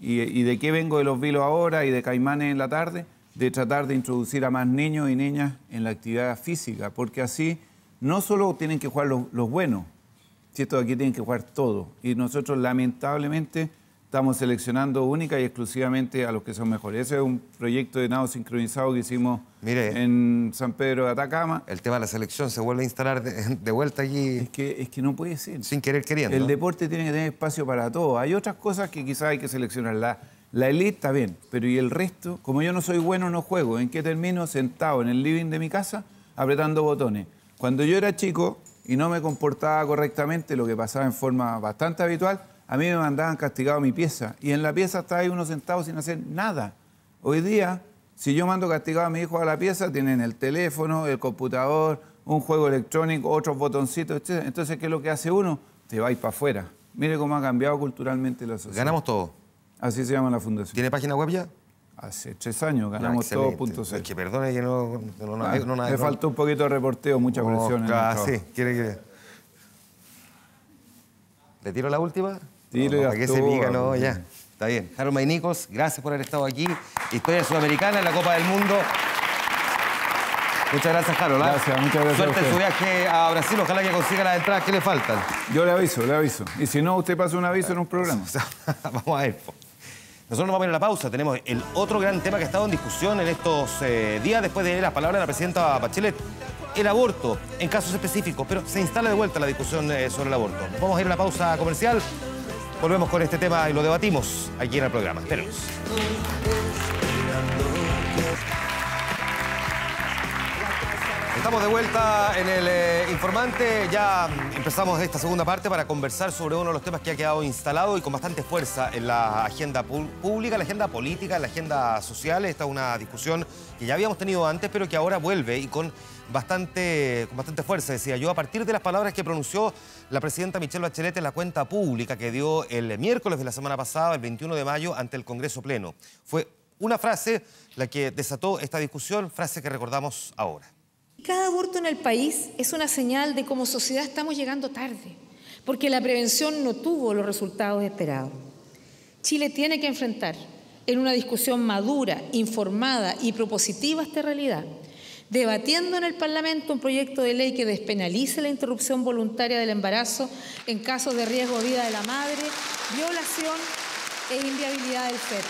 ¿Y de qué vengo de Los Vilos ahora y de Caimanes en la tarde? De tratar de introducir a más niños y niñas en la actividad física, porque así no solo tienen que jugar los buenos, ¿cierto? Aquí tienen que jugar todos. Y nosotros, lamentablemente, estamos seleccionando única y exclusivamente a los que son mejores. Ese es un proyecto de nado sincronizado que hicimos en San Pedro de Atacama. El tema de la selección se vuelve a instalar de vuelta allí. Es que no puede ser. Sin querer queriendo. El deporte tiene que tener espacio para todo. Hay otras cosas que quizás hay que seleccionar. La elite está bien, pero ¿y el resto? Como yo no soy bueno, no juego. ¿En qué termino? Sentado en el living de mi casa, apretando botones. Cuando yo era chico y no me comportaba correctamente, lo que pasaba en forma bastante habitual, a mí me mandaban castigado a mi pieza. Y en la pieza estaba ahí uno sentado sin hacer nada. Hoy día, si yo mando castigado a mi hijo a la pieza, tienen el teléfono, el computador, un juego electrónico, otros botoncitos, etc. Entonces, ¿qué es lo que hace uno? Te va a ir para afuera. Mire cómo ha cambiado culturalmente la sociedad. Ganamos todo. Así se llama la fundación. ¿Tiene página web ya? Hace 3 años ganamos todo.cl. Es que perdone que no me faltó un poquito de reporteo, mucha presión. Sí, quiere que... ¿Le tiro la última? Tire para que se diga, no, ya. Está bien. Harold May Nichols, gracias por haber estado aquí. Historia sudamericana en la Copa del Mundo. Muchas gracias, Harold. Gracias, muchas gracias. Suerte en su viaje a Brasil. Ojalá que consiga las entradas que le faltan. Yo le aviso, le aviso. Y si no, usted pasa un aviso en un programa. Vamos a ver. Nosotros nos vamos a ir a la pausa. Tenemos el otro gran tema que ha estado en discusión en estos días después de las palabras de la presidenta Bachelet. El aborto, en casos específicos, pero se instala de vuelta la discusión sobre el aborto. Nos vamos a ir a la pausa comercial. Volvemos con este tema y lo debatimos aquí en el programa. Espérenos. Estamos de vuelta en el Informante. Ya empezamos esta segunda parte para conversar sobre uno de los temas que ha quedado instalado y con bastante fuerza en la agenda pública, la agenda política, la agenda social. Esta es una discusión que ya habíamos tenido antes, pero que ahora vuelve y con bastante fuerza, decía yo, a partir de las palabras que pronunció la presidenta Michelle Bachelet en la cuenta pública que dio el miércoles de la semana pasada, el 21 de mayo, ante el Congreso Pleno. Fue una frase la que desató esta discusión, frase que recordamos ahora. Cada aborto en el país es una señal de cómo sociedad estamos llegando tarde, porque la prevención no tuvo los resultados esperados. Chile tiene que enfrentar en una discusión madura, informada y propositiva esta realidad, debatiendo en el Parlamento un proyecto de ley que despenalice la interrupción voluntaria del embarazo en casos de riesgo de vida de la madre, violación e inviabilidad del feto.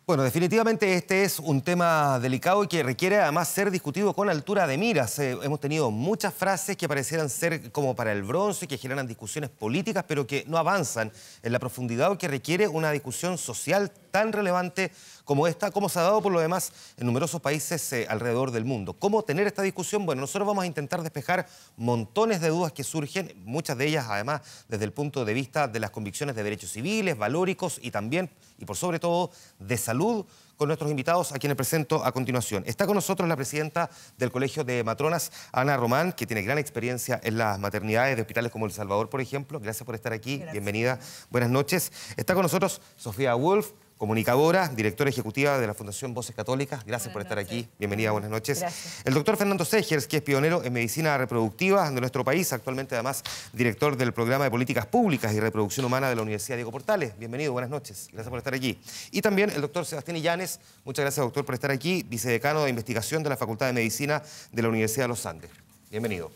Bueno, definitivamente este es un tema delicado y que requiere además ser discutido con altura de miras. Hemos tenido muchas frases que parecieran ser como para el bronce, que generan discusiones políticas, pero que no avanzan en la profundidad que requiere una discusión social tan relevante como esta, como se ha dado por lo demás en numerosos países alrededor del mundo. ¿Cómo tener esta discusión? Bueno, nosotros vamos a intentar despejar montones de dudas que surgen, muchas de ellas además desde el punto de vista de las convicciones de derechos civiles, valóricos y también, y por sobre todo, de salud, con nuestros invitados a quienes presento a continuación. Está con nosotros la presidenta del Colegio de Matronas, Ana Román, que tiene gran experiencia en las maternidades de hospitales como El Salvador, por ejemplo. Gracias por estar aquí. Gracias. Bienvenida. Buenas noches. Está con nosotros Sofía Wolf, comunicadora, directora ejecutiva de la Fundación Voces Católicas. Gracias por estar aquí. Bienvenida, buenas noches. Gracias. El doctor Fernando Segers, que es pionero en medicina reproductiva de nuestro país, actualmente además director del programa de políticas públicas y reproducción humana de la Universidad Diego Portales. Bienvenido, buenas noches. Gracias por estar aquí. Y también el doctor Sebastián Illanes. Muchas gracias, doctor, por estar aquí, vicedecano de investigación de la Facultad de Medicina de la Universidad de los Andes. Bienvenido.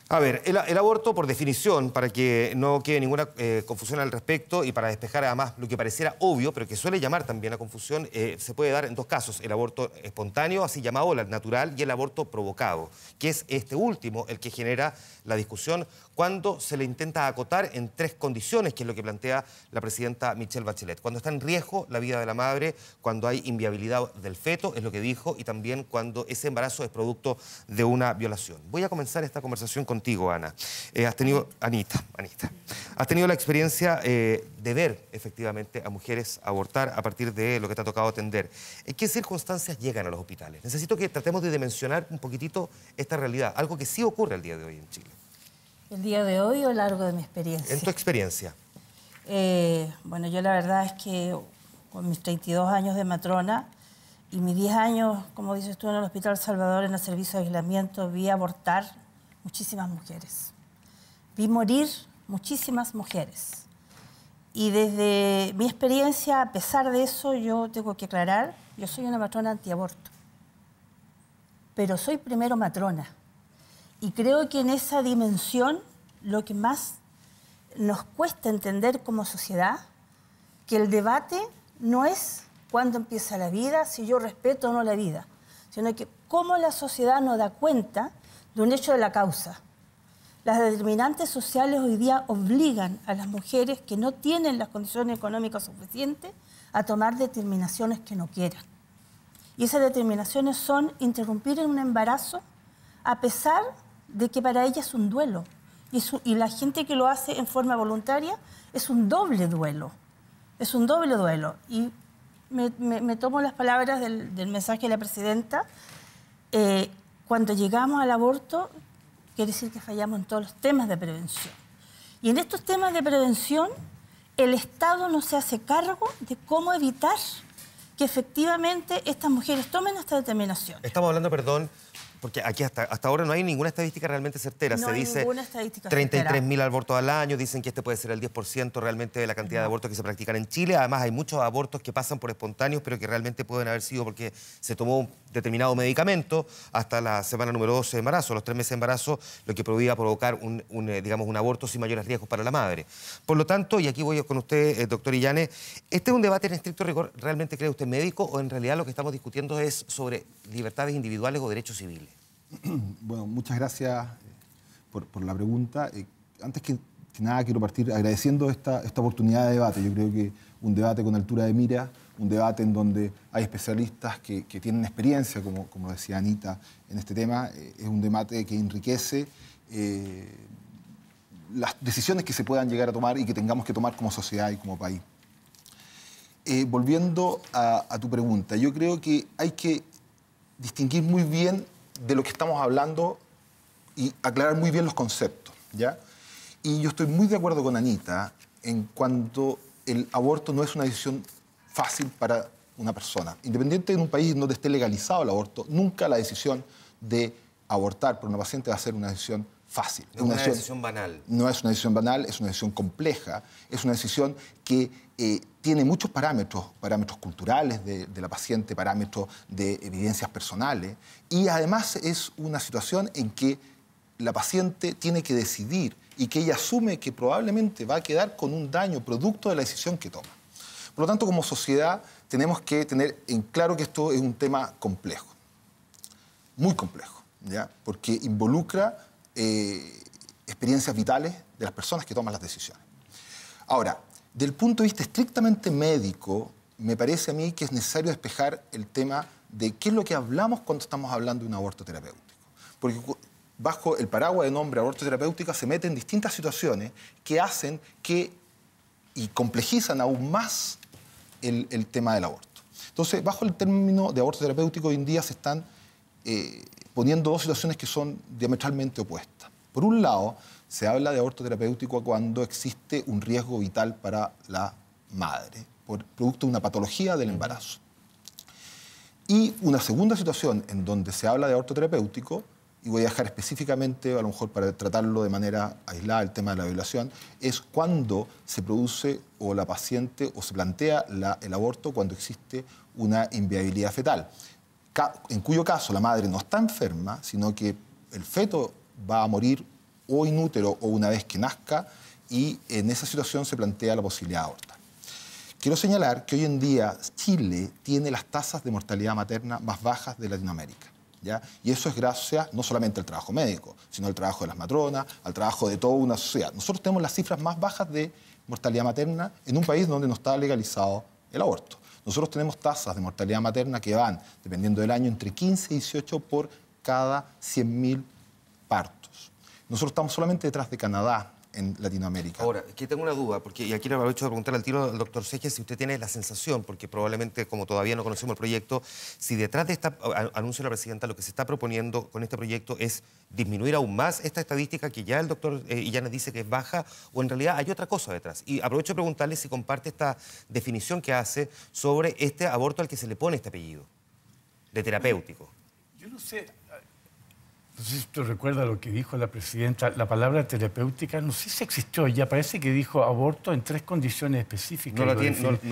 A ver, el aborto, por definición, para que no quede ninguna confusión al respecto y para despejar además lo que pareciera obvio, pero que suele llamar también a confusión, se puede dar en dos casos: el aborto espontáneo, así llamado, el natural, y el aborto provocado, que es este último el que genera la discusión cuando se le intenta acotar en 3 condiciones, que es lo que plantea la presidenta Michelle Bachelet. Cuando está en riesgo la vida de la madre, cuando hay inviabilidad del feto, es lo que dijo, y también cuando ese embarazo es producto de una violación. Voy a comenzar esta conversación contigo, Ana. Anita. Has tenido la experiencia de ver efectivamente a mujeres abortar a partir de lo que te ha tocado atender. ¿En qué circunstancias llegan a los hospitales? Necesito que tratemos de dimensionar un poquitito esta realidad, algo que sí ocurre el día de hoy en Chile. ¿El día de hoy o a lo largo de mi experiencia? En tu experiencia. Bueno, yo la verdad es que con mis 32 años de matrona Y mis 10 años, como dices tú, en el Hospital Salvador, en el servicio de aislamiento, vi abortar muchísimas mujeres. Vi morir muchísimas mujeres. Y desde mi experiencia, a pesar de eso, yo tengo que aclarar, yo soy una matrona antiaborto. Pero soy primero matrona. Y creo que en esa dimensión, lo que más nos cuesta entender como sociedad, que el debate no es cuándo empieza la vida, si yo respeto o no la vida, sino que cómo la sociedad nos da cuenta de un hecho de la causa. Las determinantes sociales hoy día obligan a las mujeres que no tienen las condiciones económicas suficientes a tomar determinaciones que no quieran. Y esas determinaciones son interrumpir un embarazo a pesar de que para ella es un duelo. Y la gente que lo hace en forma voluntaria es un doble duelo. Es un doble duelo. Y me tomo las palabras del mensaje de la presidenta. Cuando llegamos al aborto, quiere decir que fallamos en todos los temas de prevención. Y en estos temas de prevención, el Estado no se hace cargo de cómo evitar que efectivamente estas mujeres tomen esta determinación. Estamos hablando, perdón, porque aquí hasta ahora no hay ninguna estadística realmente certera. No se hay dice ninguna estadística 33.000 abortos al año, dicen que este puede ser el 10% realmente de la cantidad de abortos que se practican en Chile. Además, hay muchos abortos que pasan por espontáneos, pero que realmente pueden haber sido porque se tomó un determinado medicamento hasta la semana número 12 de embarazo, los 3 meses de embarazo, lo que podía provocar un aborto sin mayores riesgos para la madre. Por lo tanto, y aquí voy con usted, doctor Illanes, ¿este es un debate en estricto rigor, realmente cree usted médico, o en realidad lo que estamos discutiendo es sobre libertades individuales o derechos civiles? Bueno, muchas gracias por la pregunta. Antes que nada, quiero partir agradeciendo esta oportunidad de debate. Yo creo que un debate con altura de mira, un debate en donde hay especialistas que tienen experiencia, como decía Anita, en este tema, es un debate que enriquece las decisiones que se puedan llegar a tomar y que tengamos que tomar como sociedad y como país. Volviendo a tu pregunta, yo creo que hay que distinguir muy bien de lo que estamos hablando y aclarar muy bien los conceptos, ¿ya? Y yo estoy muy de acuerdo con Anita en cuanto el aborto no es una decisión fácil para una persona. Independiente de un país donde esté legalizado el aborto, nunca la decisión de abortar por una paciente va a ser una decisión fácil. No es una decisión banal. No es una decisión banal, es una decisión compleja, es una decisión que tiene muchos parámetros culturales de la paciente, parámetros de evidencias personales, y además es una situación en que la paciente tiene que decidir y que ella asume que probablemente va a quedar con un daño producto de la decisión que toma. Por lo tanto, como sociedad tenemos que tener en claro que esto es un tema complejo, muy complejo, ¿ya? Porque involucra experiencias vitales de las personas que toman las decisiones. Ahora, del punto de vista estrictamente médico, me parece a mí que es necesario despejar el tema de qué es lo que hablamos cuando estamos hablando de un aborto terapéutico. Porque bajo el paraguas de nombre aborto terapéutico se meten distintas situaciones que hacen que y complejizan aún más el tema del aborto. Entonces, bajo el término de aborto terapéutico hoy en día se están poniendo dos situaciones que son diametralmente opuestas. Por un lado, se habla de aborto terapéutico cuando existe un riesgo vital para la madre, por producto de una patología del embarazo. Y una segunda situación en donde se habla de aborto terapéutico, y voy a dejar específicamente, a lo mejor para tratarlo de manera aislada, el tema de la violación, es cuando se produce o la paciente o se plantea el aborto cuando existe una inviabilidad fetal, en cuyo caso la madre no está enferma, sino que el feto va a morir o in útero o una vez que nazca, y en esa situación se plantea la posibilidad de abortar. Quiero señalar que hoy en día Chile tiene las tasas de mortalidad materna más bajas de Latinoamérica, ¿ya? Y eso es gracias no solamente al trabajo médico, sino al trabajo de las matronas, al trabajo de toda una sociedad. Nosotros tenemos las cifras más bajas de mortalidad materna en un país donde no está legalizado el aborto. Nosotros tenemos tasas de mortalidad materna que van, dependiendo del año, entre 15 y 18 por cada 100.000 partos. Nosotros estamos solamente detrás de Canadá en Latinoamérica. Ahora, aquí tengo una duda, porque y aquí le aprovecho de preguntar al tiro al doctor Seges si usted tiene la sensación, porque probablemente, como todavía no conocemos el proyecto, si detrás de este anuncio de la presidenta lo que se está proponiendo con este proyecto es disminuir aún más esta estadística que ya el doctor Illanes dice que es baja, o en realidad hay otra cosa detrás. Y aprovecho de preguntarle si comparte esta definición que hace sobre este aborto al que se le pone este apellido. de terapéutico. Yo no sé si tú recuerdas lo que dijo la presidenta, la palabra terapéutica, no sé si existió ya, parece que dijo aborto en 3 condiciones específicas. No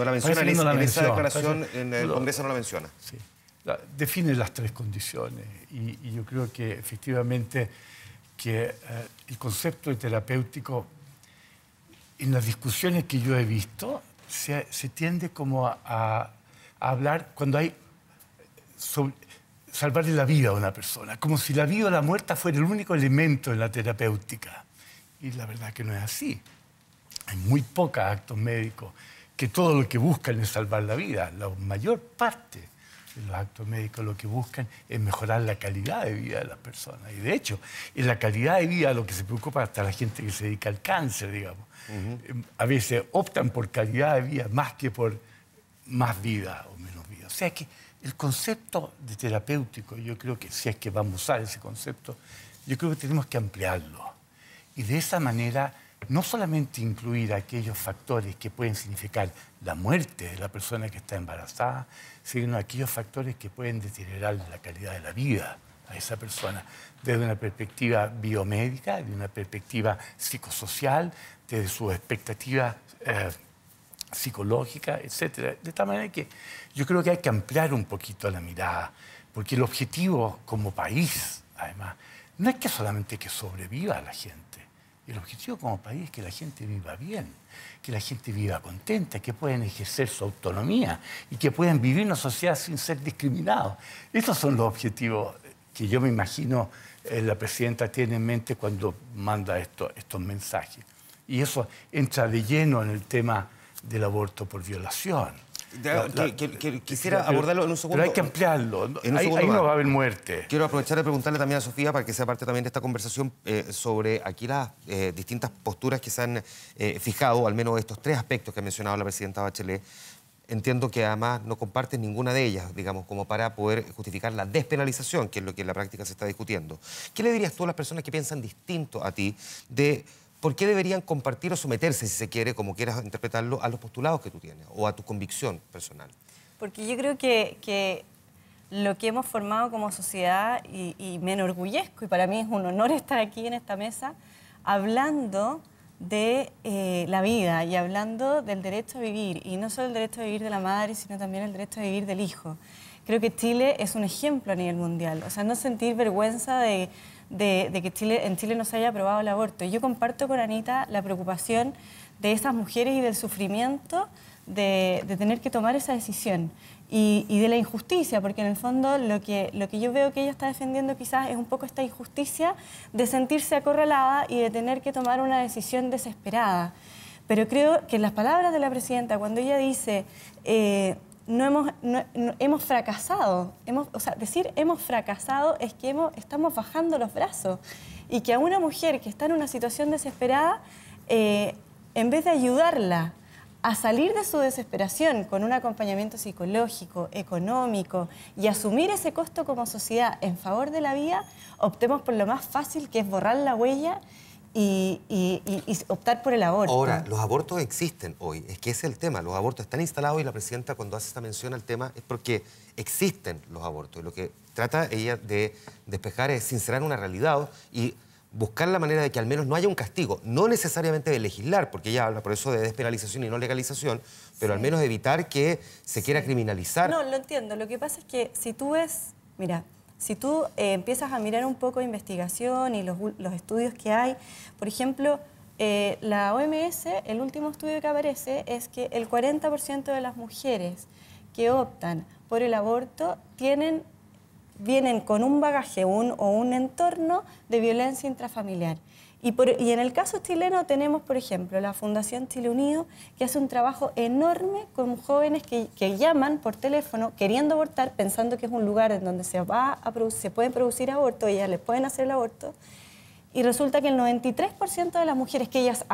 la menciona en esa declaración, en el Congreso no la menciona. Sí. Define las 3 condiciones y yo creo que efectivamente que el concepto de terapéutico, en las discusiones que yo he visto, se tiende como a hablar cuando hay salvarle la vida a una persona, como si la vida o la muerte fuera el único elemento en la terapéutica. Y la verdad que no es así. Hay muy pocos actos médicos que todo lo que buscan es salvar la vida. La mayor parte de los actos médicos lo que buscan es mejorar la calidad de vida de las personas. Y de hecho, en la calidad de vida lo que se preocupa hasta la gente que se dedica al cáncer, digamos. A veces optan por calidad de vida más que por más vida o menos vida. O sea que el concepto de terapéutico, yo creo que si es que vamos a usar ese concepto, yo creo que tenemos que ampliarlo. Y de esa manera, no solamente incluir aquellos factores que pueden significar la muerte de la persona que está embarazada, sino aquellos factores que pueden deteriorar la calidad de la vida a esa persona, desde una perspectiva biomédica, de una perspectiva psicosocial, desde su expectativa psicológica, etc. De tal manera que yo creo que hay que ampliar un poquito la mirada, porque el objetivo como país, además, no es que solamente que sobreviva la gente. El objetivo como país es que la gente viva bien, que la gente viva contenta, que puedan ejercer su autonomía y que puedan vivir en una sociedad sin ser discriminados. Esos son los objetivos que yo me imagino la presidenta tiene en mente cuando manda estos mensajes. Y eso entra de lleno en el tema del aborto por violación. Quisiera abordarlo en un segundo. Pero hay que ampliarlo. Ahí no va a haber muerte. Quiero aprovechar de preguntarle también a Sofía, para que sea parte también de esta conversación, sobre aquí las distintas posturas que se han fijado, al menos estos 3 aspectos que ha mencionado la presidenta Bachelet. Entiendo que además no compartes ninguna de ellas, digamos, como para poder justificar la despenalización, que es lo que en la práctica se está discutiendo. ¿Qué le dirías tú a las personas que piensan distinto a ti de por qué deberían compartir o someterse, si se quiere, como quieras interpretarlo, a los postulados que tú tienes o a tu convicción personal? Porque yo creo que lo que hemos formado como sociedad, y me enorgullezco, y para mí es un honor estar aquí en esta mesa, hablando de la vida y hablando del derecho a vivir, y no solo el derecho a vivir de la madre, sino también el derecho a vivir del hijo. Creo que Chile es un ejemplo a nivel mundial, o sea, no sentir vergüenza de que en Chile no se haya aprobado el aborto. Yo comparto con Anita la preocupación de esas mujeres y del sufrimiento de tener que tomar esa decisión y de la injusticia, porque en el fondo lo que yo veo que ella está defendiendo quizás es un poco esta injusticia de sentirse acorralada y de tener que tomar una decisión desesperada. Pero creo que en las palabras de la presidenta, cuando ella dice hemos fracasado, decir hemos fracasado es que estamos bajando los brazos, y que a una mujer que está en una situación desesperada, en vez de ayudarla a salir de su desesperación con un acompañamiento psicológico, económico, y asumir ese costo como sociedad en favor de la vida, optemos por lo más fácil, que es borrar la huella y optar por el aborto. Ahora, los abortos existen hoy, es que ese es el tema. Los abortos están instalados, y la presidenta, cuando hace esta mención al tema, es porque existen los abortos. Y lo que trata ella de despejar es sincerar una realidad y buscar la manera de que al menos no haya un castigo, no necesariamente de legislar, porque ella habla por eso de despenalización y no legalización, pero sí, al menos evitar que se quiera criminalizar. No, lo entiendo. Lo que pasa es que si tú ves, mira, si tú empiezas a mirar un poco de investigación y los estudios que hay, por ejemplo, la OMS, el último estudio que aparece es que el 40% de las mujeres que optan por el aborto vienen con un bagaje o un entorno de violencia intrafamiliar. Y en el caso chileno tenemos, por ejemplo, la Fundación Chile Unido, que hace un trabajo enorme con jóvenes que llaman por teléfono queriendo abortar, pensando que es un lugar en donde se pueden producir abortos, ellas les pueden hacer el aborto. Y resulta que el 93% de las mujeres que ellas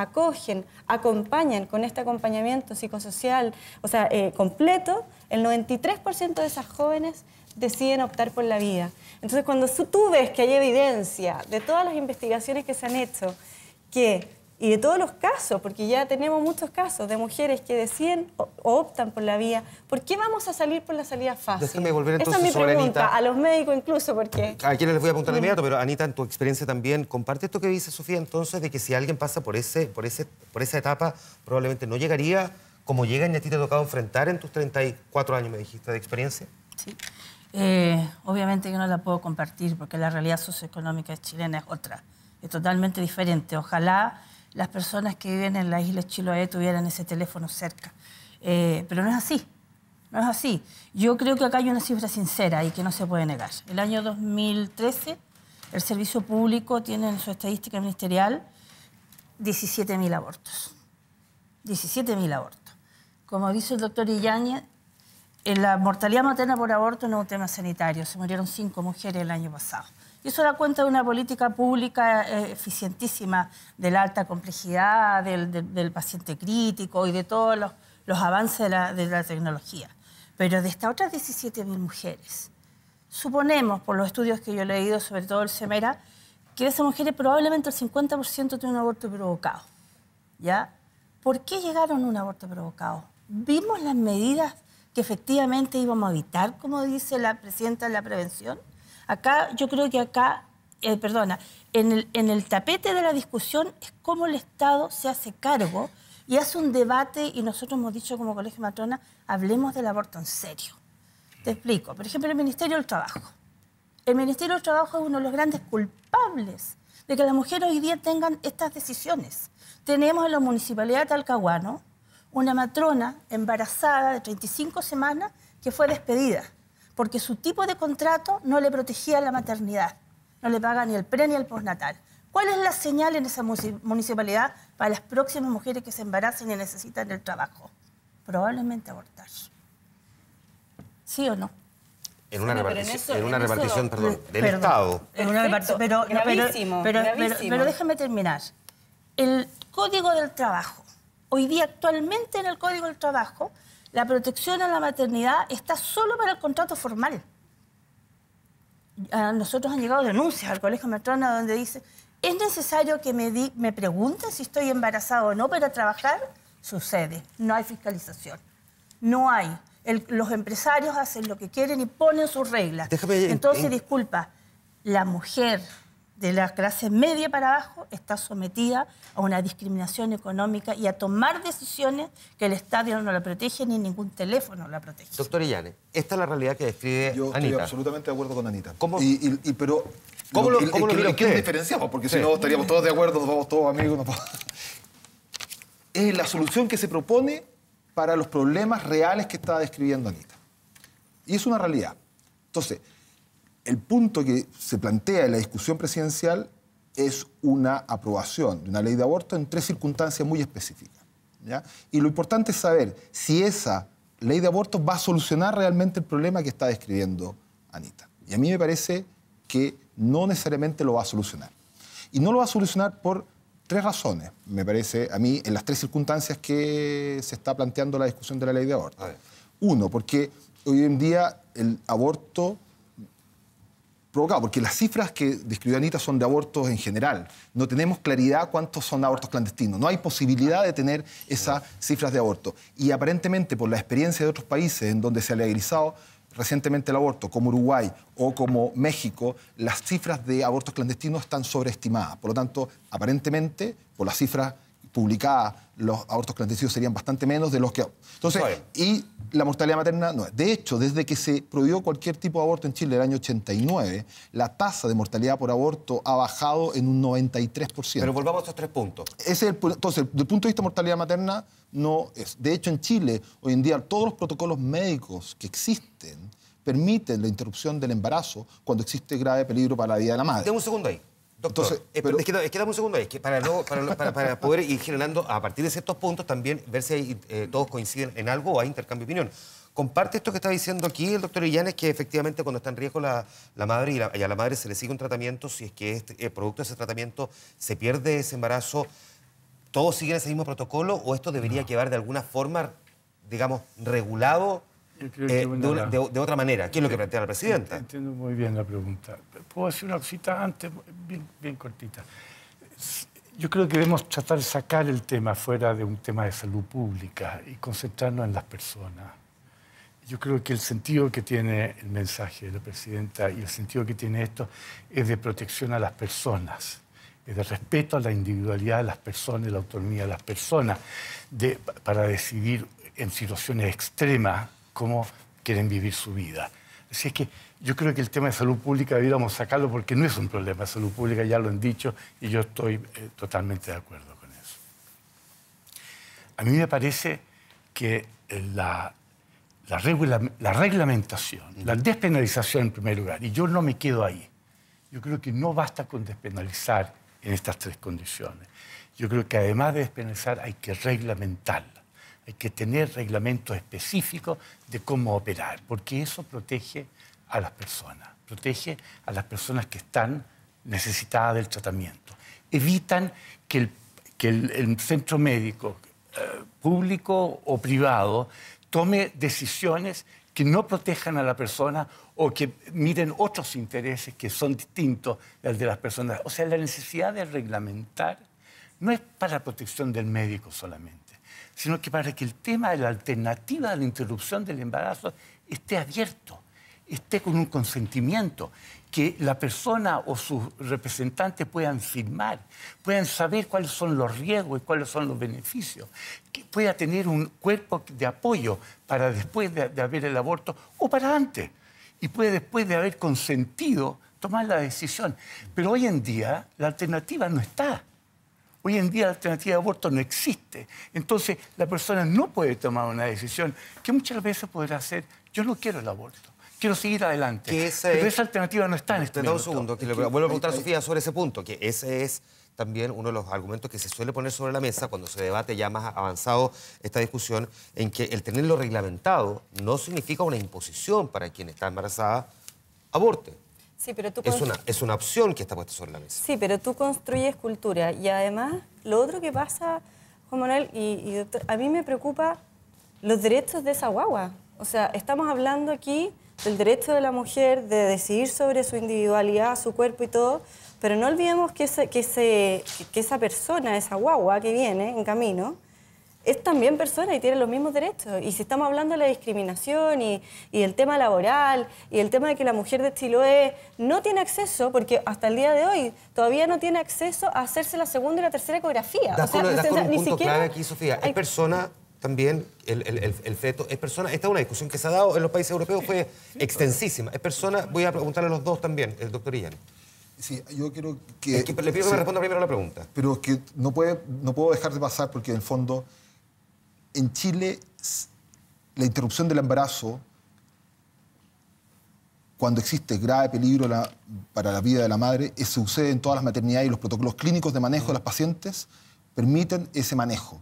acompañan con este acompañamiento psicosocial, o sea, completo, el 93% de esas jóvenes deciden optar por la vida. Entonces, cuando tú ves que hay evidencia de todas las investigaciones que se han hecho, que y de todos los casos, porque ya tenemos muchos casos de mujeres que deciden o optan por la vía. ¿Por qué vamos a salir por la salida fácil? Déjame volver entonces Esa es mi sobre pregunta, Anita. a los médicos incluso, porque... A quienes les voy a preguntar de inmediato, pero Anita, en tu experiencia también, comparte esto que dice Sofía entonces, de que si alguien pasa por esa etapa, probablemente no llegaría como llegan, y a ti te ha tocado enfrentar en tus 34 años, me dijiste, de experiencia. Sí. Obviamente que no la puedo compartir porque la realidad socioeconómica chilena es otra, es totalmente diferente. Ojalá las personas que viven en la isla Chiloé tuvieran ese teléfono cerca, pero no es así, no es así. Yo creo que acá hay una cifra sincera y que no se puede negar. El año 2013, el servicio público tiene en su estadística ministerial 17.000 abortos. 17.000 abortos. Como dice el doctor Illañez, la mortalidad materna por aborto no es un tema sanitario. Se murieron 5 mujeres el año pasado. Y eso da cuenta de una política pública eficientísima, de la alta complejidad, del paciente crítico y de todos los avances de la tecnología. Pero de estas otras 17.000 mujeres, suponemos, por los estudios que yo he leído, sobre todo el CEMERA, que de esas mujeres probablemente el 50% tiene un aborto provocado. ¿Ya? ¿Por qué llegaron a un aborto provocado? ¿Vimos las medidas que efectivamente íbamos a evitar, como dice la presidenta de la prevención? Acá, yo creo que en el tapete de la discusión es cómo el Estado se hace cargo y hace un debate, y nosotros hemos dicho como Colegio Matrona, hablemos del aborto en serio. Te explico. Por ejemplo, el Ministerio del Trabajo. El Ministerio del Trabajo es uno de los grandes culpables de que las mujeres hoy día tengan estas decisiones. Tenemos en la Municipalidad de Talcahuano una matrona embarazada de 35 semanas que fue despedida porque su tipo de contrato no le protegía la maternidad, no le paga ni el pre ni el postnatal. ¿Cuál es la señal en esa municipalidad para las próximas mujeres que se embaracen y necesitan el trabajo? Probablemente abortar. ¿Sí o no? En una repartición, del Perdón. Estado. En una repartición, Gravísimo. pero déjame terminar. El Código del Trabajo. Hoy día, actualmente en el Código del Trabajo, la protección a la maternidad está solo para el contrato formal. A nosotros han llegado denuncias al Colegio Matrona donde dice, ¿es necesario que me pregunten si estoy embarazada o no para trabajar? Sucede, no hay fiscalización. No hay. Los empresarios hacen lo que quieren y ponen sus reglas. Entonces, disculpa, la mujer de la clase media para abajo está sometida a una discriminación económica y a tomar decisiones que el Estado no la protege ni ningún teléfono la protege. Doctor Illañez, esta es la realidad que describe Yo Anita. estoy absolutamente de acuerdo con Anita. ¿Cómo? Pero ¿Cómo lo mira ¿qué usted? diferenciamos? Porque si no estaríamos todos de acuerdo, nos vamos todos amigos. Es la solución que se propone para los problemas reales que está describiendo Anita. Y es una realidad. Entonces, el punto que se plantea en la discusión presidencial es una aprobación de una ley de aborto en 3 circunstancias muy específicas, ¿ya? Y lo importante es saber si esa ley de aborto va a solucionar realmente el problema que está describiendo Anita. Y a mí me parece que no necesariamente lo va a solucionar. Y no lo va a solucionar por 3 razones, me parece a mí, en las 3 circunstancias que se está planteando la discusión de la ley de aborto. Uno, porque hoy en día el aborto provocado, porque las cifras que describió Anita son de abortos en general. No tenemos claridad cuántos son abortos clandestinos. No hay posibilidad de tener esas cifras de aborto. Y aparentemente, por la experiencia de otros países en donde se ha legalizado recientemente el aborto, como Uruguay o como México, las cifras de abortos clandestinos están sobreestimadas. Por lo tanto, aparentemente, por las cifras publicadas, los abortos clandestinos serían bastante menos de los que... Entonces, y la mortalidad materna no es. De hecho, desde que se prohibió cualquier tipo de aborto en Chile en el año 89, la tasa de mortalidad por aborto ha bajado en un 93%. Pero volvamos a estos 3 puntos. Entonces, desde el punto de vista de mortalidad materna, no es. De hecho, en Chile, hoy en día, todos los protocolos médicos que existen permiten la interrupción del embarazo cuando existe grave peligro para la vida de la madre. Dame un segundo ahí. Doctor, entonces, es que dame un segundo ahí, que para poder ir generando, a partir de ciertos puntos, también ver si hay, todos coinciden en algo o hay intercambio de opinión. Comparte esto que está diciendo aquí el doctor Illañez, que efectivamente cuando está en riesgo la madre y a la madre se le sigue un tratamiento, si es que producto de ese tratamiento se pierde ese embarazo, ¿todos siguen ese mismo protocolo o esto debería quedar de alguna forma, digamos, regulado de otra manera? ¿Qué es lo que plantea la presidenta? Entiendo muy bien la pregunta. ¿Puedo hacer una cosita antes, bien cortita? Yo creo que debemos tratar de sacar el tema fuera de un tema de salud pública y concentrarnos en las personas. Yo creo que el sentido que tiene el mensaje de la presidenta y el sentido que tiene esto es de protección a las personas, es de respeto a la individualidad de las personas, la autonomía de las personas, para decidir en situaciones extremas cómo quieren vivir su vida. Así es que yo creo que el tema de salud pública debiéramos sacarlo porque no es un problema de salud pública, ya lo han dicho, y yo estoy totalmente de acuerdo con eso. A mí me parece que la reglamentación, la despenalización en primer lugar, y yo no me quedo ahí. Yo creo que no basta con despenalizar en estas tres condiciones. Yo creo que además de despenalizar hay que reglamentarla. Hay que tener reglamentos específicos de cómo operar, porque eso protege a las personas que están necesitadas del tratamiento. Evitan que el centro médico, público o privado, tome decisiones que no protejan a la persona o que miren otros intereses que son distintos al de las personas. O sea, la necesidad de reglamentar no es para protección del médico solamente, sino que para que el tema de la alternativa a la interrupción del embarazo esté abierto, esté con un consentimiento, que la persona o sus representantes puedan firmar, puedan saber cuáles son los riesgos y cuáles son los beneficios, que pueda tener un cuerpo de apoyo para después de haber el aborto o para antes, y puede después de haber consentido tomar la decisión. Pero hoy en día la alternativa no está. Hoy en día la alternativa de aborto no existe. Entonces la persona no puede tomar una decisión que muchas veces podrá ser: yo no quiero el aborto, quiero seguir adelante. Pero esa alternativa no está en este momento. Un segundo, que le vuelvo a preguntar a Sofía sobre ese punto, que ese es también uno de los argumentos que se suele poner sobre la mesa cuando se debate ya más avanzado esta discusión, en que el tenerlo reglamentado no significa una imposición para quien está embarazada, aborte. Sí, pero tú Es una opción que está puesta sobre la mesa. Sí, pero tú construyes cultura. Y además, lo otro que pasa, Juan Manuel y doctor, a mí me preocupa los derechos de esa guagua. O sea, estamos hablando aquí del derecho de la mujer de decidir sobre su individualidad, su cuerpo y todo, pero no olvidemos que esa persona, esa guagua que viene en camino, es también persona y tiene los mismos derechos. Y si estamos hablando de la discriminación y el tema laboral y el tema de que la mujer de Chiloé no tiene acceso, porque hasta el día de hoy todavía no tiene acceso a hacerse la segunda y la tercera ecografía. Das con un punto clave aquí, Sofía. Es persona también, el feto es persona. Esta es una discusión que se ha dado en los países europeos, fue extensísima. Es persona, voy a preguntarle a los dos también, el doctor Illán. Sí, yo quiero que... Le pido que me responda primero la pregunta. Pero que no puedo dejar de pasar porque, en el fondo, en Chile, la interrupción del embarazo, cuando existe grave peligro para la vida de la madre, sucede en todas las maternidades y los protocolos clínicos de manejo de las pacientes permiten ese manejo.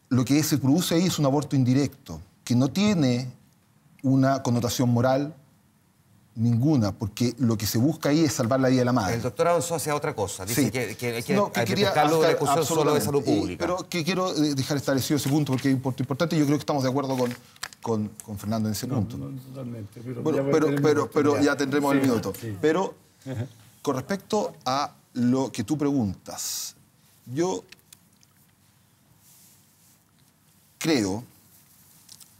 Lo que se produce ahí es un aborto indirecto, que no tiene una connotación moral ninguna, porque lo que se busca ahí es salvar la vida de la madre. El doctor avanzó hacia otra cosa. Dice sí. que hay que quería dejarlo de la discusión solo de salud pública. Pero que quiero dejar establecido ese punto, porque es importante. Yo creo que estamos de acuerdo con Fernando en ese punto. No, totalmente. Pero ya tendremos el minuto. Sí. Pero con respecto a lo que tú preguntas, yo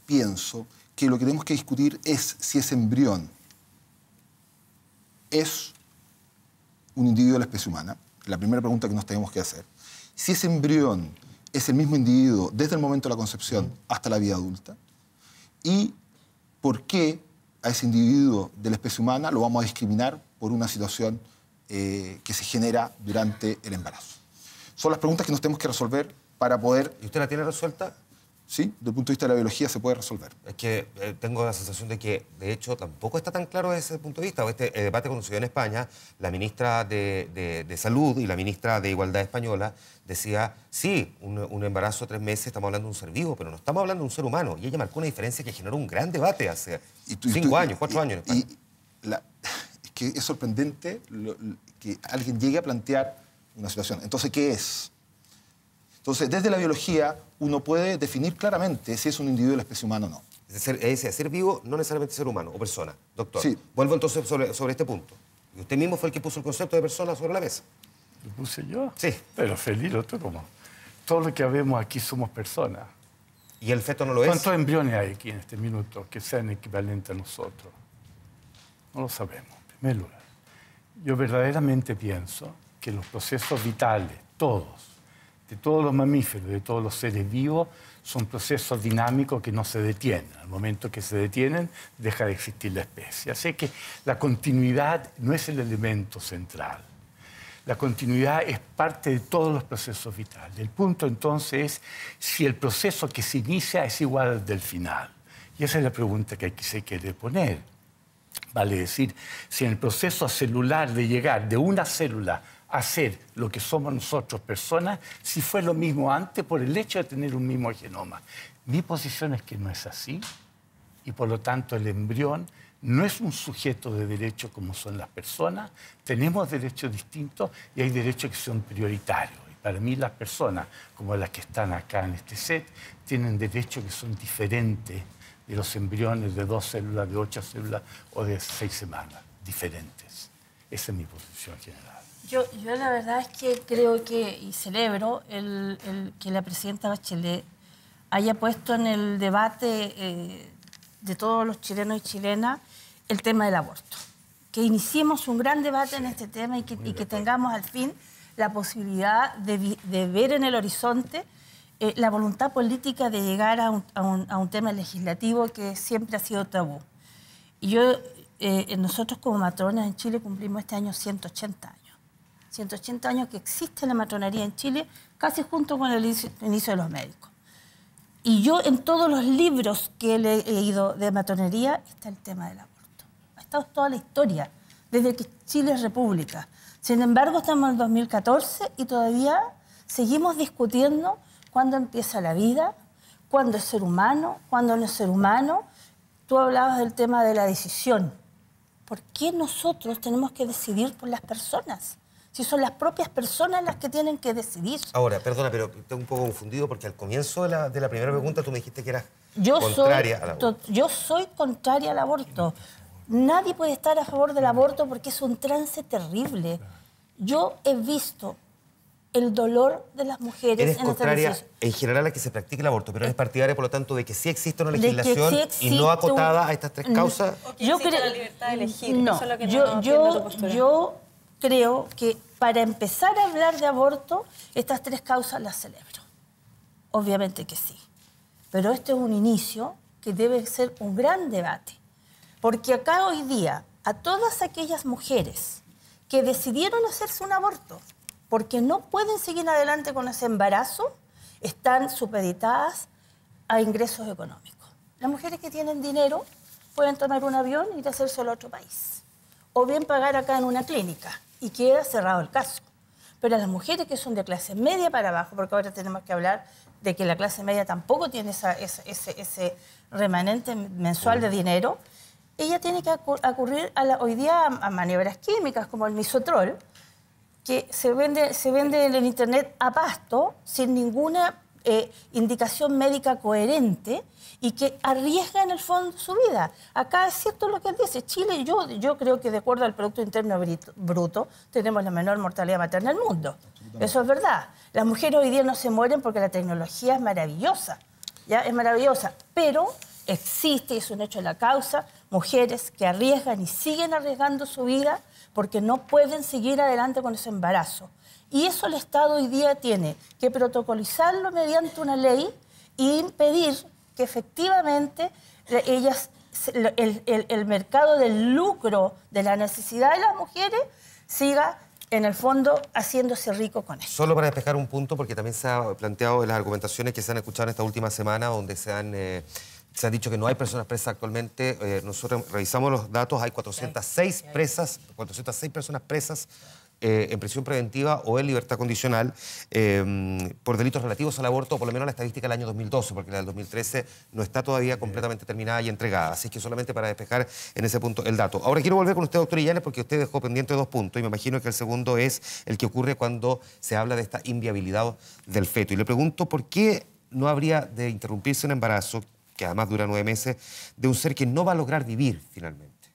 pienso que lo que tenemos que discutir es si ese embrión es un individuo de la especie humana, la primera pregunta que nos tenemos que hacer. Si ese embrión es el mismo individuo desde el momento de la concepción hasta la vida adulta, y por qué a ese individuo de la especie humana lo vamos a discriminar por una situación que se genera durante el embarazo. Son las preguntas que nos tenemos que resolver para poder... ¿Y usted la tiene resuelta? Sí, desde el punto de vista de la biología se puede resolver. Es que tengo la sensación de que, de hecho, tampoco está tan claro desde ese punto de vista. Este debate cuando se dio en España, la ministra de Salud y la ministra de Igualdad española decía, sí, un embarazo de 3 meses, estamos hablando de un ser vivo, pero no estamos hablando de un ser humano. Y ella marcó una diferencia que generó un gran debate hace 5 años, 4 años en España. Es que es sorprendente que alguien llegue a plantear una situación. Entonces, ¿qué es? Entonces, desde la biología, uno puede definir claramente si es un individuo de la especie humana o no. Es decir, ser vivo, no necesariamente ser humano o persona. Doctor, sí. Vuelvo entonces sobre este punto. Y usted mismo fue el que puso el concepto de persona sobre la mesa. ¿Lo puse yo? Sí. Pero feliz, otro como. Todo lo que vemos aquí somos personas. ¿Y el feto no lo es? ¿Cuántos embriones hay aquí en este minuto que sean equivalentes a nosotros? No lo sabemos, en primer lugar. Yo verdaderamente pienso que los procesos vitales, todos, de todos los mamíferos, de todos los seres vivos, son procesos dinámicos que no se detienen. Al momento que se detienen, deja de existir la especie. Así que la continuidad no es el elemento central. La continuidad es parte de todos los procesos vitales. El punto entonces es si el proceso que se inicia es igual al del final. Y esa es la pregunta que se quiere poner. Vale decir, si en el proceso celular de llegar de una célula a ser lo que somos nosotros personas, si fue lo mismo antes por el hecho de tener un mismo genoma. Mi posición es que no es así y por lo tanto el embrión no es un sujeto de derecho como son las personas. Tenemos derechos distintos y hay derechos que son prioritarios. Y para mí las personas, como las que están acá en este set, tienen derechos que son diferentes de los embriones de 2 células, de 8 células o de 6 semanas. Diferentes. Esa es mi posición general. Yo la verdad es que creo que, y celebro, que la presidenta Bachelet haya puesto en el debate de todos los chilenos y chilenas el tema del aborto. Que iniciemos un gran debate en este tema y que tengamos al fin la posibilidad de ver en el horizonte la voluntad política de llegar a un tema legislativo que siempre ha sido tabú. Y nosotros como matronas en Chile cumplimos este año 180 años. 180 años que existe la matronería en Chile, casi junto con el inicio de los médicos. Y yo en todos los libros que he leído de matronería está el tema del aborto. Ha estado toda la historia, desde que Chile es república. Sin embargo, estamos en el 2014 y todavía seguimos discutiendo cuándo empieza la vida, cuándo es ser humano, cuándo no es ser humano. Tú hablabas del tema de la decisión. ¿Por qué nosotros tenemos que decidir por las personas? Si son las propias personas las que tienen que decidir. Ahora, perdona, pero estoy un poco confundido porque al comienzo de la primera pregunta tú me dijiste que eras contraria al aborto. Yo soy contraria al aborto. Nadie puede estar a favor del aborto porque es un trance terrible. Yo he visto el dolor de las mujeres. Eres contraria en general a que se practique el aborto, pero eres partidaria, por lo tanto, de que sí existe una legislación y no acotada a estas 3 causas. Yo creo la libertad de elegir. No, eso es lo que no entiendo tu postura. yo creo que para empezar a hablar de aborto, estas 3 causas las celebro. Obviamente que sí. Pero este es un inicio que debe ser un gran debate. Porque acá hoy día, a todas aquellas mujeres que decidieron hacerse un aborto porque no pueden seguir adelante con ese embarazo, están supeditadas a ingresos económicos. Las mujeres que tienen dinero pueden tomar un avión y ir a hacerse al otro país. O bien pagar acá en una clínica y queda cerrado el caso. Pero las mujeres que son de clase media para abajo, porque ahora tenemos que hablar de que la clase media tampoco tiene ese remanente mensual de dinero, ella tiene que acudir hoy día a maniobras químicas como el misotrol, que se vende en el internet a pasto, sin ninguna indicación médica coherente y que arriesga en el fondo su vida. Acá es cierto lo que él dice. Chile, yo creo que de acuerdo al Producto Interno Bruto, tenemos la menor mortalidad materna del mundo. Eso es verdad. Las mujeres hoy día no se mueren porque la tecnología es maravillosa. ¿Ya? Es maravillosa. Pero existe, y es un hecho de la causa, mujeres que arriesgan y siguen arriesgando su vida porque no pueden seguir adelante con ese embarazo. Y eso el Estado hoy día tiene que protocolizarlo mediante una ley e impedir que efectivamente el mercado del lucro, de la necesidad de las mujeres, siga en el fondo haciéndose rico con eso. Solo para despejar un punto, porque también se ha planteado en las argumentaciones que se han escuchado en esta última semana, donde se ha dicho que no hay personas presas actualmente. Nosotros revisamos los datos, hay 406 personas presas en prisión preventiva o en libertad condicional por delitos relativos al aborto, o por lo menos la estadística del año 2012, porque la del 2013 no está todavía completamente terminada y entregada. Así que solamente para despejar en ese punto el dato. Ahora quiero volver con usted, doctor Illanes, porque usted dejó pendiente 2 puntos y me imagino que el segundo es el que ocurre cuando se habla de esta inviabilidad del feto. Y le pregunto por qué no habría de interrumpirse un embarazo, que además dura 9 meses, de un ser que no va a lograr vivir finalmente.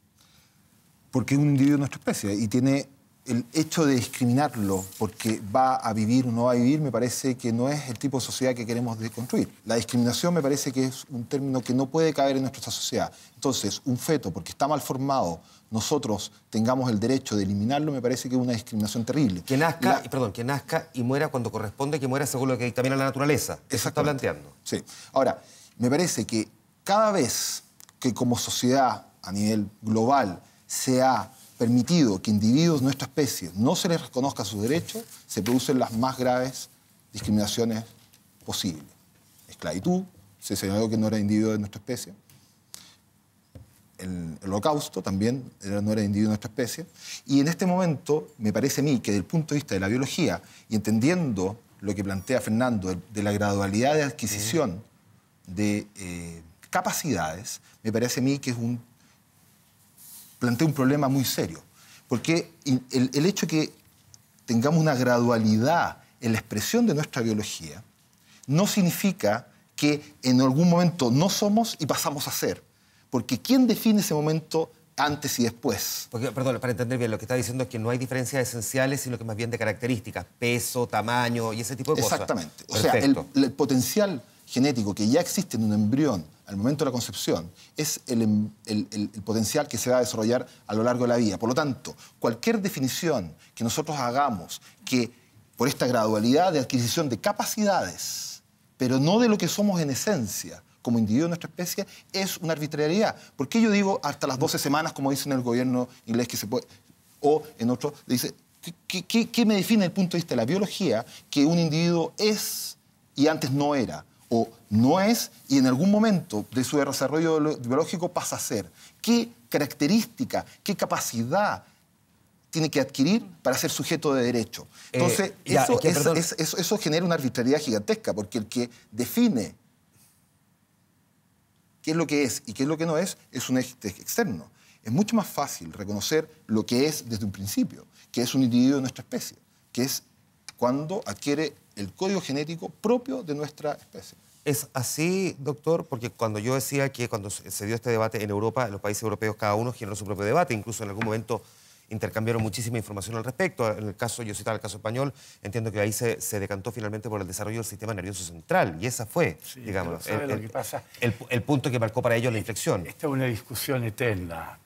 Porque es un individuo de nuestra especie y tiene el hecho de discriminarlo porque va a vivir o no va a vivir me parece que no es el tipo de sociedad que queremos construir. La discriminación me parece que es un término que no puede caber en nuestra sociedad. Entonces, un feto, porque está mal formado, nosotros tengamos el derecho de eliminarlo, me parece que es una discriminación terrible. Que nazca, que nazca y muera cuando corresponde, que muera según lo que dictamina la naturaleza. Eso está planteando. Sí. Ahora, me parece que cada vez que como sociedad a nivel global se ha permitido que individuos de nuestra especie no se les reconozca sus derechos, se producen las más graves discriminaciones posibles. Esclavitud, se señaló que no era individuo de nuestra especie. El Holocausto también no era individuo de nuestra especie. Y en este momento, me parece a mí que desde el punto de vista de la biología, y entendiendo lo que plantea Fernando de la gradualidad de adquisición de capacidades, me parece a mí que plantea un problema muy serio. Porque el hecho de que tengamos una gradualidad en la expresión de nuestra biología no significa que en algún momento no somos y pasamos a ser. Porque ¿quién define ese momento antes y después? Porque, perdón, para entender bien, lo que está diciendo es que no hay diferencias esenciales, sino que más bien de características, peso, tamaño y ese tipo de cosas. Exactamente. O sea, el potencial genético que ya existe en un embrión al momento de la concepción es el potencial que se va a desarrollar a lo largo de la vida. Por lo tanto, cualquier definición que nosotros hagamos que por esta gradualidad de adquisición de capacidades, pero no de lo que somos en esencia, como individuo de nuestra especie, es una arbitrariedad. ¿Por qué yo digo hasta las 12 semanas, como dice en el gobierno inglés que se puede, o en otro, dice, ¿qué me define desde el punto de vista de la biología que un individuo es y antes no era? O no es y en algún momento de su desarrollo biológico pasa a ser. ¿Qué característica, qué capacidad tiene que adquirir para ser sujeto de derecho? Entonces, eso genera una arbitrariedad gigantesca, porque el que define qué es lo que es y qué es lo que no es un ente externo. Es mucho más fácil reconocer lo que es desde un principio, que es un individuo de nuestra especie, que es cuando adquiere el código genético propio de nuestra especie. ¿Es así, doctor? Porque cuando yo decía que cuando se dio este debate en Europa, en los países europeos cada uno generó su propio debate, incluso en algún momento intercambiaron muchísima información al respecto. En el caso, yo citaba el caso español, entiendo que ahí se decantó finalmente por el desarrollo del sistema nervioso central, y esa fue, digamos, lo que pasa? el punto que marcó para ellos la inflexión. Esta es una discusión eterna.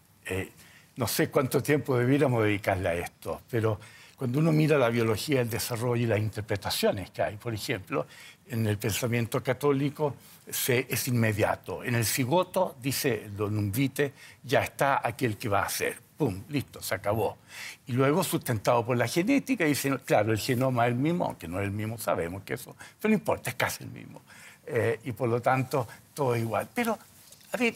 No sé cuánto tiempo debiéramos dedicarle a esto, pero cuando uno mira la biología, el desarrollo y las interpretaciones que hay, por ejemplo, en el pensamiento católico es inmediato. En el cigoto, dice Don Umbite, ya está aquel que va a ser. ¡Pum! Listo, se acabó. Y luego, sustentado por la genética, dicen, claro, el genoma es el mismo, aunque no es el mismo, sabemos que eso, pero no importa, es casi el mismo. Y por lo tanto, todo es igual. Pero, a ver,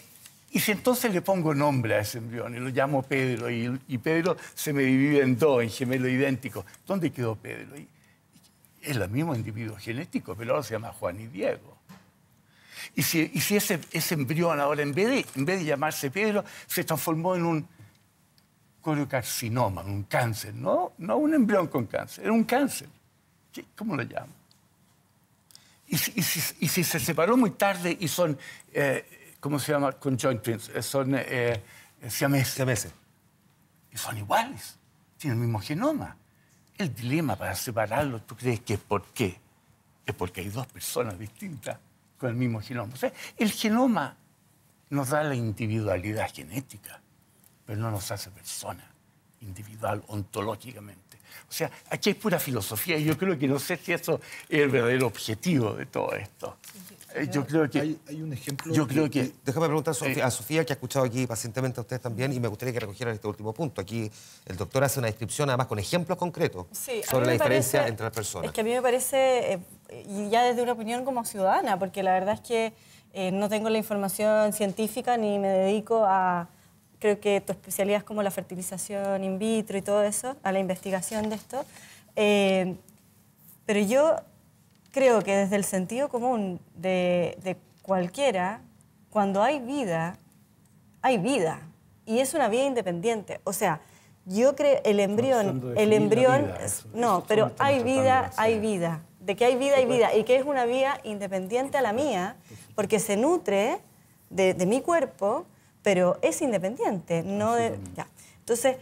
y si entonces le pongo nombre a ese embrión y lo llamo Pedro, y Pedro se me divide en dos, en gemelos idénticos, ¿dónde quedó Pedro? Es el mismo individuo genético, pero ahora se llama Juan y Diego. Y si ese embrión ahora, en vez de llamarse Pedro, se transformó en un coriocarcinoma, un cáncer, no un embrión con cáncer, era un cáncer. ¿Cómo lo llamo? Y si se separó muy tarde y son, ¿cómo se llama? Conjoint twins, son siameses. Y son iguales, tienen el mismo genoma. El dilema para separarlos, ¿tú crees que es por qué? Es porque hay dos personas distintas con el mismo genoma. O sea, el genoma nos da la individualidad genética, pero no nos hace persona individual, ontológicamente. O sea, aquí hay pura filosofía y yo creo que no sé si eso es el verdadero objetivo de todo esto. Yo creo que... Hay un ejemplo... Déjame preguntar a Sofía, que ha escuchado aquí pacientemente a ustedes también, y me gustaría que recogieran este último punto. Aquí el doctor hace una descripción, además con ejemplos concretos, sobre la diferencia entre las personas. Es que a mí me parece, y ya desde una opinión como ciudadana, porque la verdad es que no tengo la información científica ni me dedico a... Creo que tu especialidad es como la fertilización in vitro y todo eso, a la investigación de esto. Pero yo creo que desde el sentido común de cualquiera, cuando hay vida, y es una vida independiente. O sea, yo creo el embrión, no, pero hay vida. De que hay vida, y que es una vida independiente a la mía, porque se nutre de mi cuerpo, pero es independiente, no de... Ya. Entonces,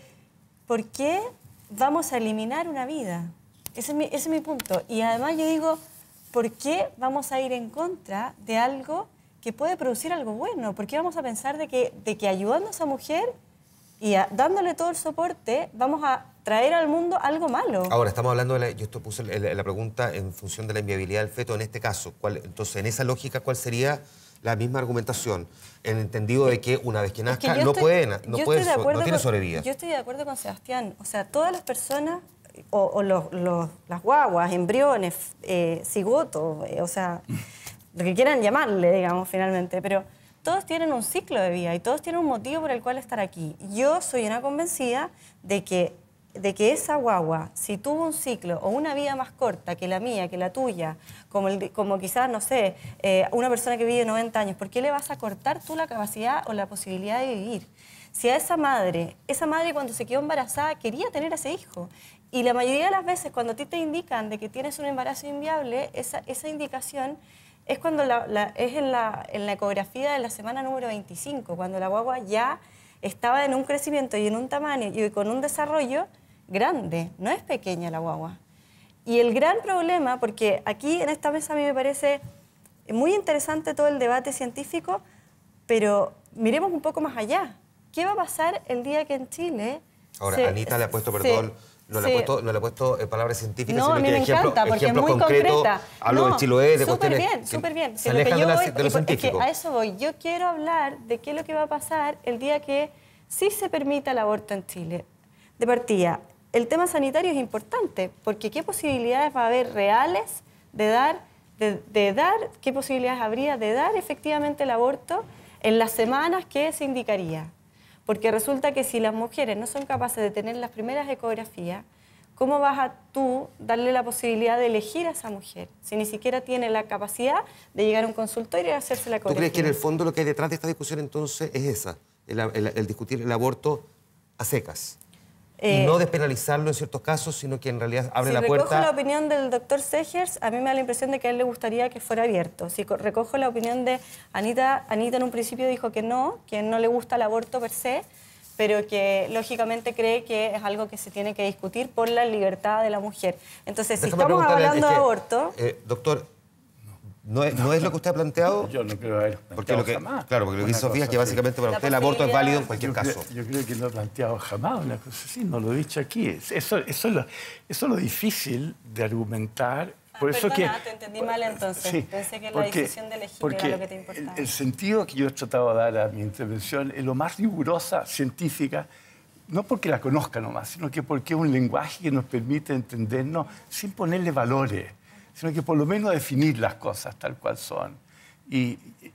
¿por qué vamos a eliminar una vida. Ese es mi punto. Y además yo digo, ¿por qué vamos a ir en contra de algo que puede producir algo bueno? ¿Por qué vamos a pensar de que ayudando a esa mujer y dándole todo el soporte vamos a traer al mundo algo malo? Ahora, estamos hablando yo puse la pregunta en función de la inviabilidad del feto en este caso. Entonces, en esa lógica, ¿cuál sería la misma argumentación? En el entendido de que una vez que nazca no tiene sobrevida. Yo estoy de acuerdo con Sebastián. O sea, todas las personas, las guaguas, embriones, cigotos, o sea, lo que quieran llamarle, digamos, finalmente, pero todos tienen un ciclo de vida y todos tienen un motivo por el cual estar aquí. Yo soy una convencida de que esa guagua, si tuvo un ciclo o una vida más corta que la mía, que la tuya, como quizás, no sé, una persona que vive 90 años, ¿por qué le vas a cortar tú la capacidad o la posibilidad de vivir? Si a esa madre cuando se quedó embarazada quería tener a ese hijo, y la mayoría de las veces cuando a ti te indican de que tienes un embarazo inviable, esa indicación es cuando es en la ecografía de la semana número 25, cuando la guagua ya estaba en un crecimiento y en un tamaño y con un desarrollo grande, no es pequeña la guagua. Y el gran problema, porque aquí en esta mesa a mí me parece muy interesante todo el debate científico, pero miremos un poco más allá. ¿Qué va a pasar el día que en Chile... Ahora, Anita le ha puesto, perdón, no le ha puesto palabras científicas, no, sino que encanta, porque es muy concreta. Hablo del Chiloé, de cuestiones súper bien. Se alejan de lo científico. Es que a eso voy. Yo quiero hablar de qué es lo que va a pasar el día que sí se permita el aborto en Chile. De partida, el tema sanitario es importante, porque ¿qué posibilidades va a haber reales de dar, qué posibilidades habría de dar efectivamente el aborto en las semanas que se indicaría? Porque resulta que si las mujeres no son capaces de tener las primeras ecografías, ¿cómo vas a tú darle la posibilidad de elegir a esa mujer si ni siquiera tiene la capacidad de llegar a un consultorio y hacerse la ecografía? ¿Tú crees que en el fondo lo que hay detrás de esta discusión entonces es esa, el discutir el aborto a secas? Y no despenalizarlo en ciertos casos, sino que en realidad abre la puerta... Si recojo la opinión del doctor Segers, a mí me da la impresión de que a él le gustaría que fuera abierto. Si recojo la opinión de Anita en un principio dijo que no le gusta el aborto per se, pero que lógicamente cree que es algo que se tiene que discutir por la libertad de la mujer. Entonces, si estamos hablando de aborto... Doctor, ¿no es lo que usted ha planteado? Yo no creo haber planteado jamás. Claro, porque lo que dice Sofía es que básicamente para usted el aborto es válido en cualquier caso. Yo creo que no he planteado jamás una cosa así, no lo he dicho aquí. Eso es lo difícil de argumentar. Por eso te entendí mal entonces. Sí, pensé que la decisión de elegir era lo que te importaba. El sentido que yo he tratado de dar a mi intervención es lo más rigurosa, científica, no porque la conozca nomás, sino que porque es un lenguaje que nos permite entendernos sin ponerle valores, sino que por lo menos definir las cosas tal cual son.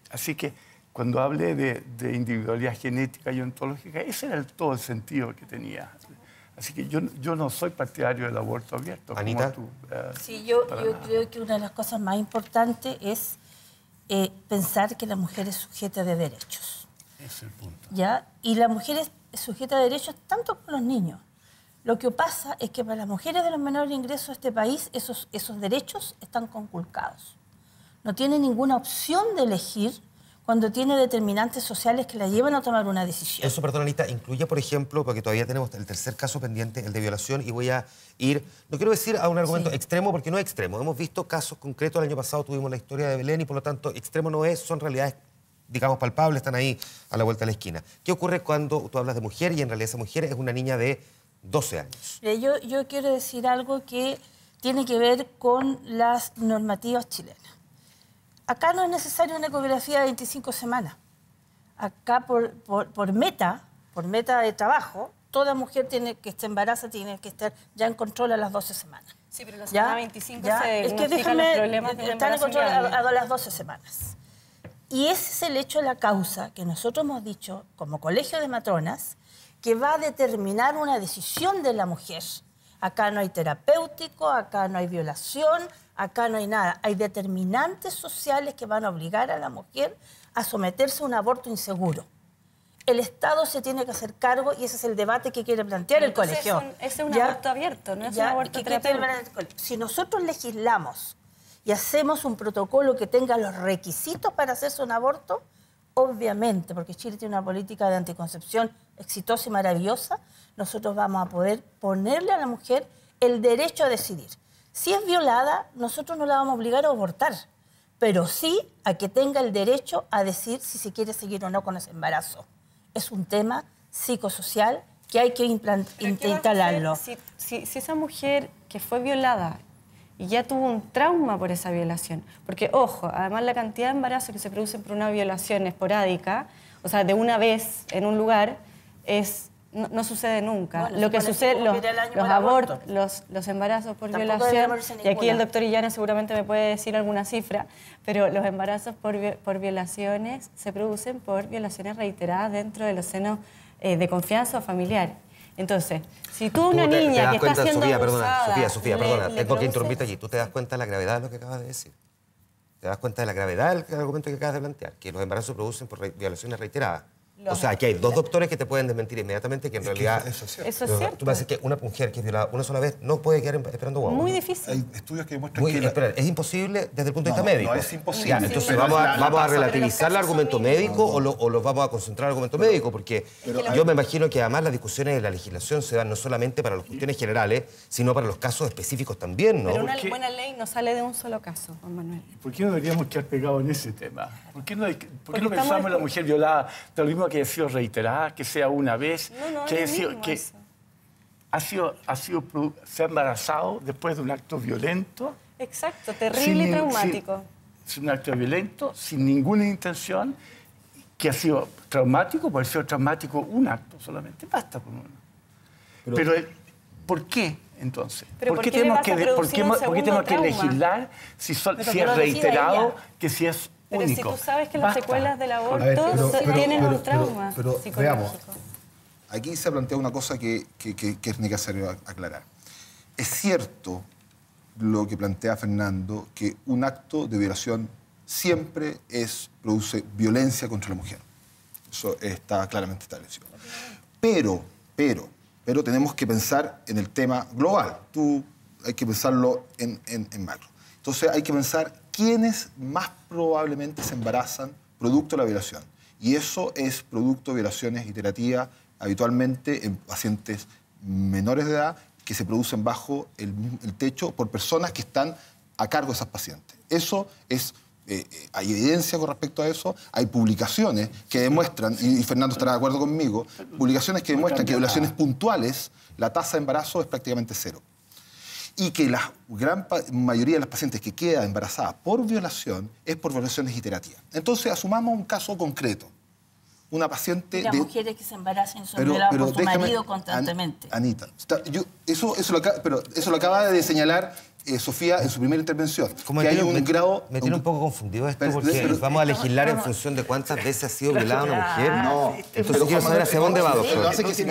Así que cuando hablé de individualidad genética y ontológica, ese era todo el sentido que tenía. Así que yo no soy partidario del aborto abierto. ¿Anita? Como tú, sí, yo creo que una de las cosas más importantes es pensar que la mujer es sujeta de derechos. Ese es el punto. ¿Ya? Y la mujer es sujeta de derechos tanto como los niños. Lo que pasa es que para las mujeres de los menores ingresos de este país, esos derechos están conculcados. No tiene ninguna opción de elegir cuando tiene determinantes sociales que la llevan a tomar una decisión. Eso, perdón, Anita, incluye, por ejemplo, porque todavía tenemos el tercer caso pendiente, el de violación, y voy a ir, no quiero decir a un argumento extremo, porque no es extremo. Hemos visto casos concretos, el año pasado tuvimos la historia de Belén, y por lo tanto, extremo no es, son realidades, digamos, palpables, están ahí a la vuelta de la esquina. ¿Qué ocurre cuando tú hablas de mujer y en realidad esa mujer es una niña de 12 años? Yo quiero decir algo que tiene que ver con las normativas chilenas. Acá no es necesaria una ecografía de 25 semanas. Acá por meta de trabajo, toda mujer que esté embarazada tiene que estar ya en control a las 12 semanas. Sí, pero la semana 25 se es que diagnostican los problemas de están en control a las 12 semanas. Y ese es el hecho de la causa que nosotros hemos dicho como colegio de matronas que va a determinar una decisión de la mujer. Acá no hay terapéutico, acá no hay violación, acá no hay nada. Hay determinantes sociales que van a obligar a la mujer a someterse a un aborto inseguro. El Estado se tiene que hacer cargo y ese es el debate que quiere plantear el colegio. Es un aborto abierto, no es un aborto terapéutico. Si nosotros legislamos y hacemos un protocolo que tenga los requisitos para hacerse un aborto, obviamente, porque Chile tiene una política de anticoncepción exitosa y maravillosa, nosotros vamos a poder ponerle a la mujer el derecho a decidir. Si es violada, nosotros no la vamos a obligar a abortar, pero sí a que tenga el derecho a decir si se quiere seguir o no con ese embarazo. Es un tema psicosocial que hay que instalarlo. Si esa mujer que fue violada y ya tuvo un trauma por esa violación, porque, ojo, además la cantidad de embarazos que se producen por una violación esporádica, o sea, de una vez en un lugar, no sucede nunca. Bueno, lo que sucede, los abortos, los embarazos por Tampoco violación, ninguna. y aquí el doctor Illana seguramente me puede decir alguna cifra, pero los embarazos por violaciones se producen por violaciones reiteradas dentro de los senos de confianza o familiar. Entonces, si tú una niña que está siendo abusada... Sofía, perdona, tengo que interrumpirte aquí. ¿Tú te das cuenta de la gravedad de lo que acabas de decir? ¿Te das cuenta de la gravedad del argumento que acabas de plantear? Que los embarazos se producen por violaciones reiteradas. O sea, aquí hay dos doctores que te pueden desmentir inmediatamente que en realidad... Eso es cierto. Tú me dices que una mujer que es violada una sola vez no puede quedar esperando guagua. Muy difícil. Hay estudios que demuestran que... Espera, ¿es imposible desde el punto de vista médico? No es imposible. Ya, entonces vamos a relativizar el argumento médico o los vamos a concentrar en el argumento médico, porque yo me imagino que además las discusiones de la legislación se dan no solamente para las cuestiones generales, sino para los casos específicos también, ¿no? Pero una buena ley no sale de un solo caso, Juan Manuel. ¿Por qué no deberíamos quedar pegados en ese tema? ¿Por qué no pensamos en la mujer violada de lo mismo que haya sido reiterada, que sea una vez, que se ha embarazado después de un acto violento? Exacto, terrible y traumático. Es un acto violento, sin ninguna intención, que ha sido traumático, puede ser traumático un acto solamente, basta con uno. Pero ¿por qué entonces? ¿Por qué tenemos que legislar si es reiterado que si es pero único? Si tú sabes que las secuelas del aborto tienen un trauma psicológico. Veamos, aquí se ha planteado una cosa que es necesario aclarar. Es cierto lo que plantea Fernando, que un acto de violación siempre produce violencia contra la mujer. Eso está claramente establecido. Pero tenemos que pensar en el tema global. Hay que pensarlo en macro. Entonces hay que pensar quiénes más probablemente se embarazan producto de la violación. Y eso es producto de violaciones iterativas, habitualmente en pacientes menores de edad, que se producen bajo el techo por personas que están a cargo de esas pacientes. Eso es... hay evidencia con respecto a eso, hay publicaciones que demuestran, y Fernando estará de acuerdo conmigo, publicaciones que demuestran que violaciones puntuales, la tasa de embarazo es prácticamente cero. Y que la gran mayoría de las pacientes que quedan embarazadas por violación es por violaciones iterativas. Entonces, asumamos un caso concreto. Una paciente... Las mujeres que se embarazan y son violadas por su marido constantemente. Anita, eso lo acaba de señalar Sofía en su primera intervención. Me tiene un poco confundido esto porque vamos a legislar en función de cuántas veces ha sido violada una mujer. No. Entonces quiero saber hacia dónde va, doctor. Si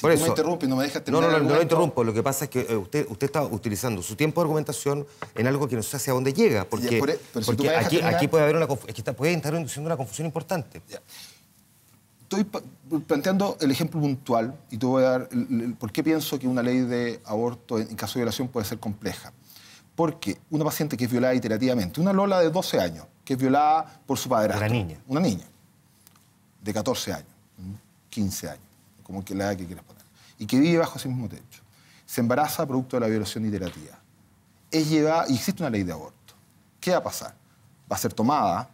me interrumpe y no me dejas terminar. No lo interrumpo. Lo que pasa es que usted está utilizando su tiempo de argumentación en algo que no sé hacia dónde llega. Porque aquí puede haber puede estar induciendo una confusión importante. Estoy planteando el ejemplo puntual y te voy a dar por qué pienso que una ley de aborto en caso de violación puede ser compleja. Porque una paciente que es violada iterativamente, una Lola de 12 años, que es violada por su padrastro. Una niña de 14 años, 15 años, como que la edad que quieras poner, y que vive bajo ese mismo techo, se embaraza producto de la violación iterativa. Es llevada, y existe una ley de aborto. ¿Qué va a pasar? Va a ser tomada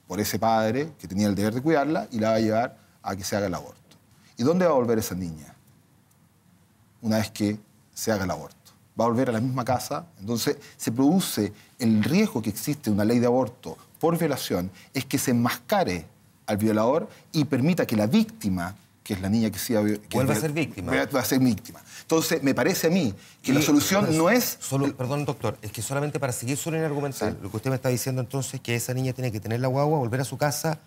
por ese padre que tenía el deber de cuidarla y la va a llevar a que se haga el aborto. ¿Y dónde va a volver esa niña? Una vez que se haga el aborto. Va a volver a la misma casa. Entonces se produce el riesgo que existe una ley de aborto por violación, es que se enmascare al violador y permita que la víctima, que es la niña que sí vuelva a ser víctima. Va a ser víctima. Entonces me parece a mí que la solución no es... Perdón, doctor, es que solamente para seguir su línea argumental, lo que usted me está diciendo entonces es que esa niña tiene que tener la guagua, volver a su casa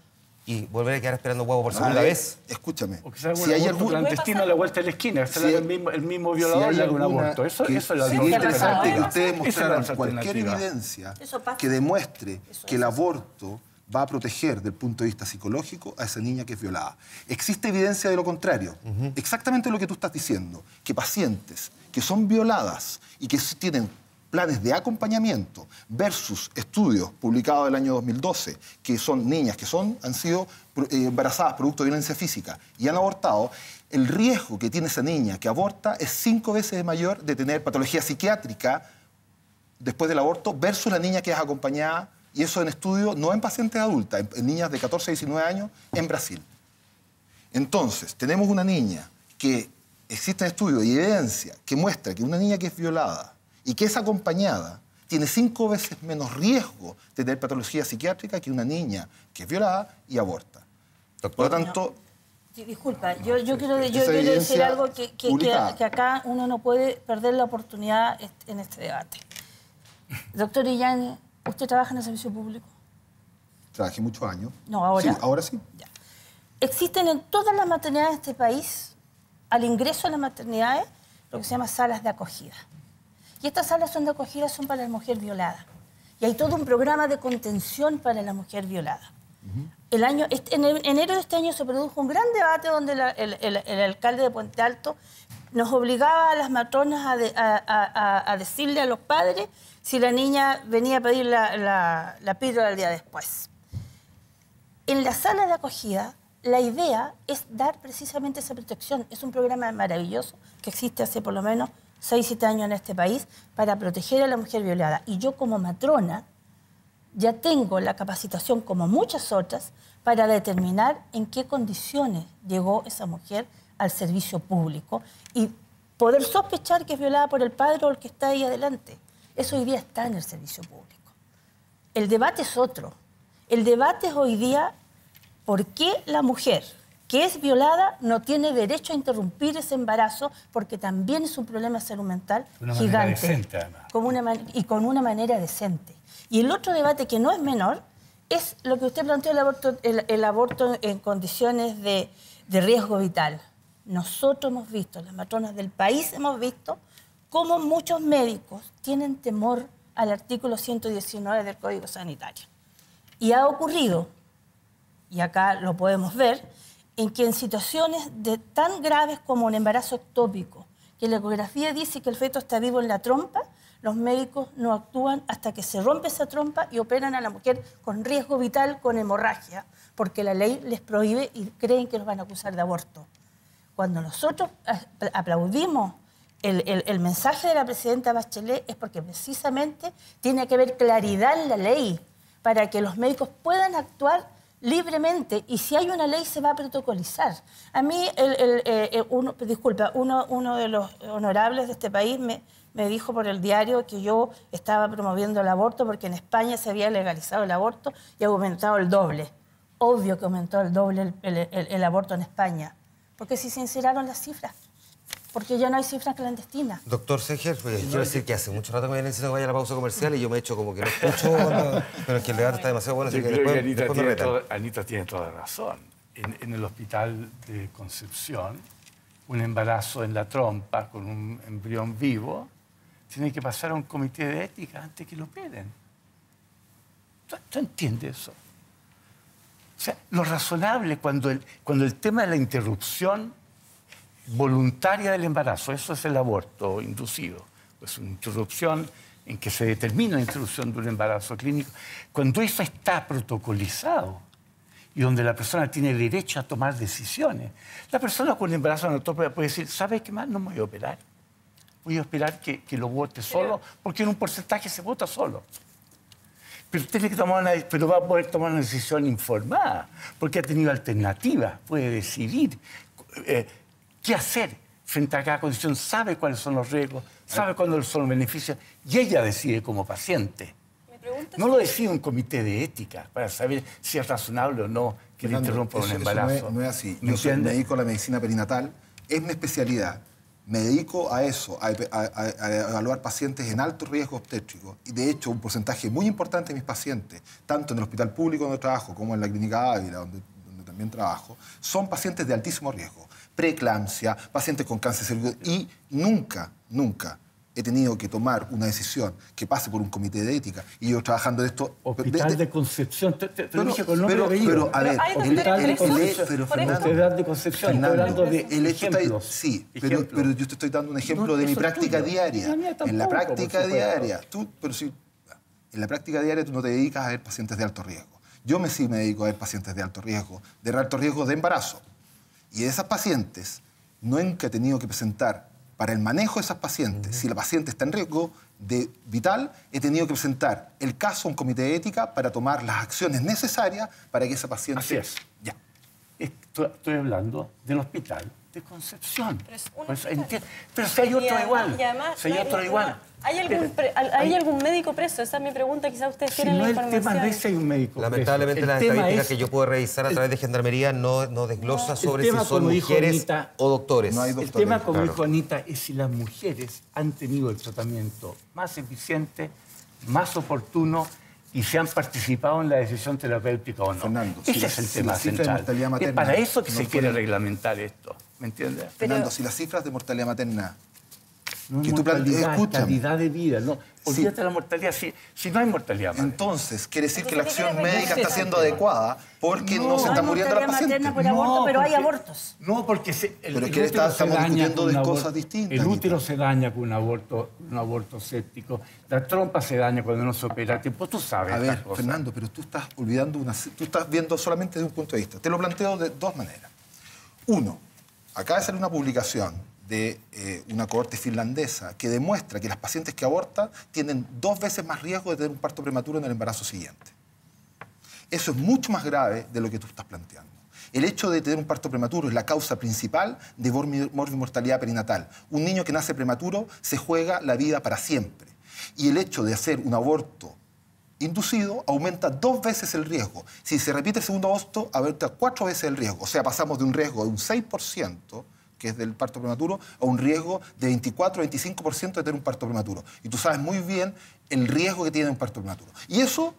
y volver a quedar esperando guagua por segunda vez. Escúchame. O que se haga un aborto clandestino a la vuelta de la esquina, que se el mismo violador y haga un aborto. Eso es la sería interesante que ustedes mostraran cualquier evidencia que demuestre que el aborto va a proteger desde el punto de vista psicológico a esa niña que es violada. Existe evidencia de lo contrario. Exactamente lo que tú estás diciendo. Que pacientes que son violadas y que tienen planes de acompañamiento versus estudios publicados del año 2012, que son niñas que han sido embarazadas producto de violencia física y han abortado, el riesgo que tiene esa niña que aborta es 5 veces mayor de tener patología psiquiátrica después del aborto versus la niña que es acompañada, y eso en estudio no en pacientes adultas, en niñas de 14 a 19 años en Brasil. Entonces, tenemos una niña que existe estudio y evidencia que muestra que una niña que es violada y que es acompañada tiene 5 veces menos riesgo de tener patología psiquiátrica que una niña que es violada y aborta. Doctor. Por lo tanto... Disculpa, yo quiero decir algo que acá uno no puede perder la oportunidad en este debate. Doctor Illán, ¿usted trabaja en el servicio público? Trabajé muchos años. No, ahora. Sí, ahora sí. Ya. Existen en todas las maternidades de este país, al ingreso a las maternidades, lo que se llama salas de acogida. Y estas salas de acogida son para la mujer violada. Y hay todo un programa de contención para la mujer violada. En enero de este año se produjo un gran debate donde el alcalde de Puente Alto nos obligaba a las matronas a decirle a los padres si la niña venía a pedir la píldora el día después. En la sala de acogida, la idea es dar precisamente esa protección. Es un programa maravilloso que existe hace por lo menos 6 o 7 años en este país para proteger a la mujer violada. Y yo como matrona ya tengo la capacitación, como muchas otras, para determinar en qué condiciones llegó esa mujer al servicio público y poder sospechar que es violada por el padre o el que está ahí adelante. Eso hoy día está en el servicio público. El debate es otro. El debate es hoy día por qué la mujer que es violada no tiene derecho a interrumpir ese embarazo, porque también es un problema de salud mental gigante. Decente, además. Y con una manera decente. Y el otro debate que no es menor es lo que usted planteó, el aborto en condiciones de riesgo vital. Nosotros hemos visto, las matronas del país hemos visto, cómo muchos médicos tienen temor al artículo 119 del Código Sanitario. Y ha ocurrido, y acá lo podemos ver, en que en situaciones tan graves como un embarazo ectópico, que la ecografía dice que el feto está vivo en la trompa, los médicos no actúan hasta que se rompe esa trompa y operan a la mujer con riesgo vital, con hemorragia, porque la ley les prohíbe y creen que los van a acusar de aborto. Cuando nosotros aplaudimos el mensaje de la presidenta Bachelet es porque precisamente tiene que haber claridad en la ley para que los médicos puedan actuar libremente, y si hay una ley se va a protocolizar. A mí, uno de los honorables de este país me dijo por el diario que yo estaba promoviendo el aborto porque en España se había legalizado el aborto y ha aumentado el doble. Obvio que aumentó el doble el aborto en España, porque se sinceraron las cifras, porque ya no hay cifras clandestinas. Doctor Seger, quiero decir que hace mucho rato que me necesito que vaya a la pausa comercial y yo me he hecho como que no escucho, pero es que el debate está demasiado bueno, así que después Anita tiene toda razón. En el hospital de Concepción, un embarazo en la trompa con un embrión vivo tiene que pasar a un comité de ética antes que lo operen. ¿Tú entiendes eso? O sea, lo razonable cuando el tema de la interrupción voluntaria del embarazo, eso es el aborto inducido, pues una interrupción en que se determina la interrupción de un embarazo clínico, cuando eso está protocolizado y donde la persona tiene derecho a tomar decisiones, la persona con embarazo anatópico puede decir, ¿sabes qué más? No me voy a operar. Voy a esperar que lo vote solo, porque en un porcentaje se vota solo. Pero tiene que pero va a poder tomar una decisión informada, porque ha tenido alternativas, puede decidir qué hacer frente a cada condición, sabe cuáles son los riesgos, sabe cuáles son los beneficios, y ella decide como paciente. No lo decide un comité de ética para saber si es razonable o no que le interrumpa un embarazo. No es así. Yo me dedico a la medicina perinatal, es mi especialidad. Me dedico a eso, a evaluar pacientes en alto riesgo obstétrico. Y de hecho, un porcentaje muy importante de mis pacientes, tanto en el hospital público donde trabajo como en la clínica Ávila, donde también trabajo, son pacientes de altísimo riesgo. Preeclampsia, pacientes con cáncer cervical. Y nunca he tenido que tomar una decisión que pase por un comité de ética y yo trabajando en esto... Hospital de Concepción, te lo dije con nombre y pero, apellido. a ver, Hospital de Concepción, pero Hospital de Concepción, estoy hablando de ejemplos. Sí, pero yo te estoy dando un ejemplo de mi práctica diaria. En la práctica diaria, en la práctica diaria tú no te dedicas a ver pacientes de alto riesgo. Yo sí me dedico a ver pacientes de alto riesgo de embarazo. Y de esas pacientes, nunca he tenido que presentar para el manejo de esas pacientes, si la paciente está en riesgo vital, he tenido que presentar el caso a un comité de ética para tomar las acciones necesarias para que esa paciente... Así es. Ya. Estoy hablando del Hospital de Concepción. Pero si hay otro igual. Y además, si hay otro igual. ¿Hay algún médico preso? Esa es mi pregunta. Quizás ustedes tienen la información. El tema no es si hay un médico Lamentablemente preso. las estadísticas que yo puedo revisar a través de Gendarmería no desglosa sobre si son mujeres o doctores. No hay el tema, como dijo Anita, es si las mujeres han tenido el tratamiento más eficiente, más oportuno y si han participado en la decisión terapéutica o no. Fernando, ese es el tema central. Es para eso que se quiere reglamentar esto. ¿Me entiendes? Fernando, si las cifras de mortalidad materna... No es mortalidad, es calidad de vida. No, olvídate la mortalidad si no hay mortalidad materna. Entonces, quiere decir que la acción médica está siendo adecuada porque no se está muriendo la paciente. Por aborto, pero hay abortos. No, porque pero es que estamos discutiendo de cosas distintas. El útero se daña con un aborto séptico. La trompa se daña cuando no se opera a tiempo. Tú sabes. A ver, Fernando, pero tú estás olvidando tú estás viendo solamente de un punto de vista. Te lo planteo de dos maneras. Uno, acaba de salir una publicación de una cohorte finlandesa que demuestra que las pacientes que abortan tienen 2 veces más riesgo de tener un parto prematuro en el embarazo siguiente. Eso es mucho más grave de lo que tú estás planteando. El hecho de tener un parto prematuro es la causa principal de morbimortalidad perinatal. Un niño que nace prematuro se juega la vida para siempre. Y el hecho de hacer un aborto inducido aumenta 2 veces el riesgo. Si se repite el segundo aborto, aumenta 4 veces el riesgo. O sea, pasamos de un riesgo de un 6%, que es del parto prematuro, a un riesgo de 24-25% de tener un parto prematuro. Y tú sabes muy bien el riesgo que tiene un parto prematuro. Y eso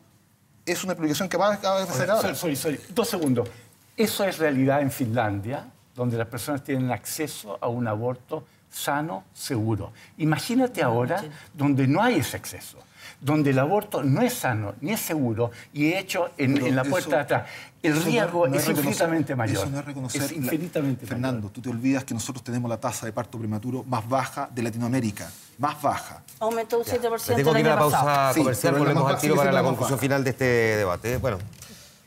es una publicación que va a hacer ahora. Sorry. 2 segundos. Eso es realidad en Finlandia, donde las personas tienen acceso a un aborto sano, seguro. Imagínate ahora donde no hay ese acceso, donde el aborto no es sano ni es seguro y hecho en la puerta de atrás. El riesgo es infinitamente mayor. Eso no es reconocer. Es infinitamente mayor. Fernando, tú te olvidas que nosotros tenemos la tasa de parto prematuro más baja de Latinoamérica. Más baja. Aumentó un 7%. Tengo que ir a la pausa comercial. Sí, volvemos al tiro para la conclusión final de este debate. Bueno,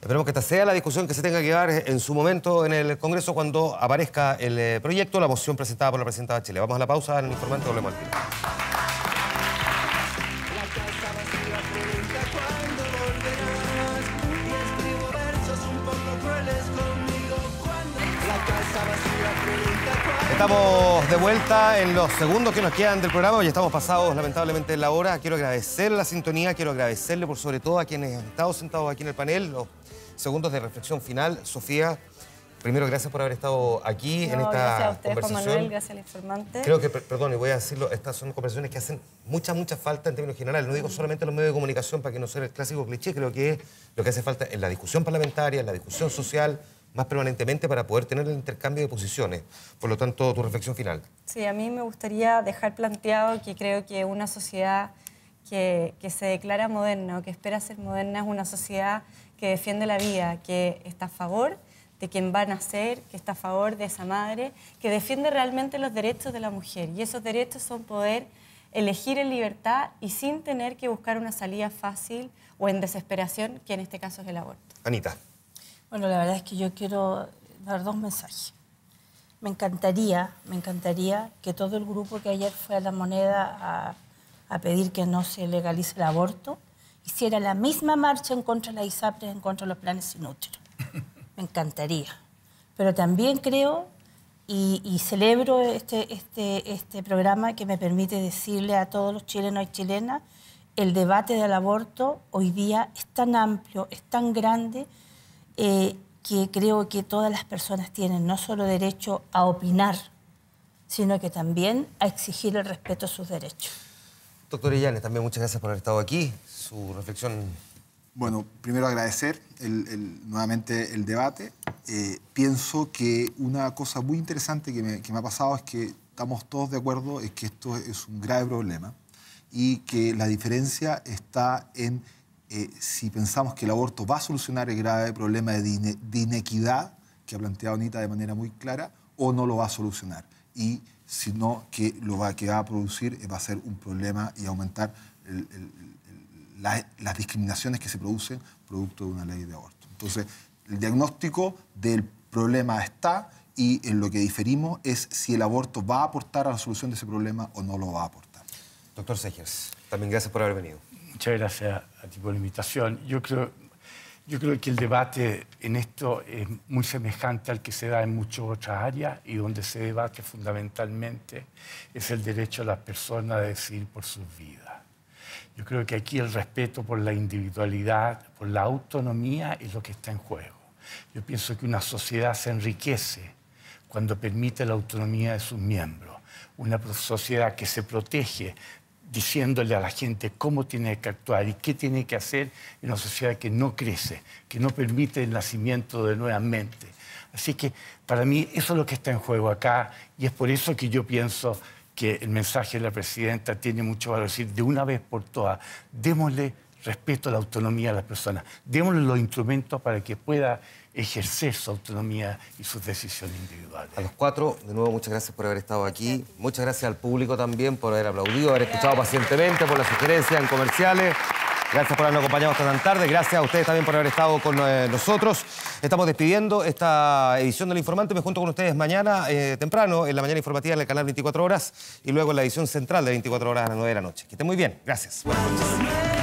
esperemos que esta sea la discusión que se tenga que dar en su momento en el Congreso cuando aparezca el proyecto, la moción presentada por la presidenta Bachelet. Vamos a la pausa en el informante, volvemos al tiro. Estamos de vuelta en los segundos que nos quedan del programa. Ya estamos pasados, lamentablemente, en la hora. Quiero agradecer la sintonía, quiero agradecerle por sobre todo a quienes han estado sentados aquí en el panel, los segundos de reflexión final. Sofía, primero, gracias por haber estado aquí en esta gracias a usted, conversación. Juan Manuel, gracias al informante. Creo que, perdón, y voy a decirlo, estas son conversaciones que hacen mucha falta en términos generales. No digo solamente en los medios de comunicación para que no sea el clásico cliché, creo que lo que hace falta en la discusión parlamentaria, en la discusión social, más permanentemente para poder tener el intercambio de posiciones. Por lo tanto, tu reflexión final. Sí, a mí me gustaría dejar planteado que creo que una sociedad que se declara moderna o que espera ser moderna es una sociedad que defiende la vida, que está a favor de quien va a nacer, que está a favor de esa madre, que defiende realmente los derechos de la mujer. Y esos derechos son poder elegir en libertad y sin tener que buscar una salida fácil o en desesperación, que en este caso es el aborto. Anita. Bueno, la verdad es que yo quiero dar 2 mensajes. Me encantaría que todo el grupo que ayer fue a La Moneda a pedir que no se legalice el aborto hiciera la misma marcha en contra de la ISAPRES, en contra de los planes sin útero. Me encantaría. Pero también creo y celebro este programa que me permite decirle a todos los chilenos y chilenas, el debate del aborto hoy día es tan amplio, es tan grande, que creo que todas las personas tienen no solo derecho a opinar, sino que también a exigir el respeto a sus derechos. Doctor Illanes, también muchas gracias por haber estado aquí. Su reflexión. Bueno, primero agradecer nuevamente el debate. Pienso que una cosa muy interesante que me ha pasado es que estamos todos de acuerdo en que esto es un grave problema y que la diferencia está en si pensamos que el aborto va a solucionar el grave problema de inequidad que ha planteado Anita de manera muy clara o no lo va a solucionar. Y sino que que va a producir va a ser un problema y aumentar las discriminaciones que se producen producto de una ley de aborto. Entonces, el diagnóstico del problema está y en lo que diferimos es si el aborto va a aportar a la solución de ese problema o no lo va a aportar. Doctor Segers, también gracias por haber venido. Muchas gracias a ti por la invitación. Yo creo que el debate en esto es muy semejante al que se da en muchas otras áreas y donde se debate fundamentalmente es el derecho de las personas a decidir por sus vidas. Yo creo que aquí el respeto por la individualidad, por la autonomía es lo que está en juego. Yo pienso que una sociedad se enriquece cuando permite la autonomía de sus miembros. Una sociedad que se protege diciéndole a la gente cómo tiene que actuar y qué tiene que hacer, en una sociedad que no crece, que no permite el nacimiento de nuevas mentes. Así que para mí eso es lo que está en juego acá y es por eso que yo pienso que el mensaje de la presidenta tiene mucho valor. Es decir, de una vez por todas, démosle respeto a la autonomía a las personas, démosle los instrumentos para que pueda ejercer su autonomía y sus decisiones individuales. A los cuatro, de nuevo, muchas gracias por haber estado aquí. Muchas gracias al público también por haber aplaudido, haber escuchado pacientemente, por las sugerencias en comerciales. Gracias por habernos acompañado hasta tan tarde. Gracias a ustedes también por haber estado con nosotros. Estamos despidiendo esta edición del Informante. Me junto con ustedes mañana temprano, en la mañana informativa en el canal 24 Horas y luego en la edición central de 24 Horas a las 9 de la noche. Que estén muy bien. Gracias. Buenas noches.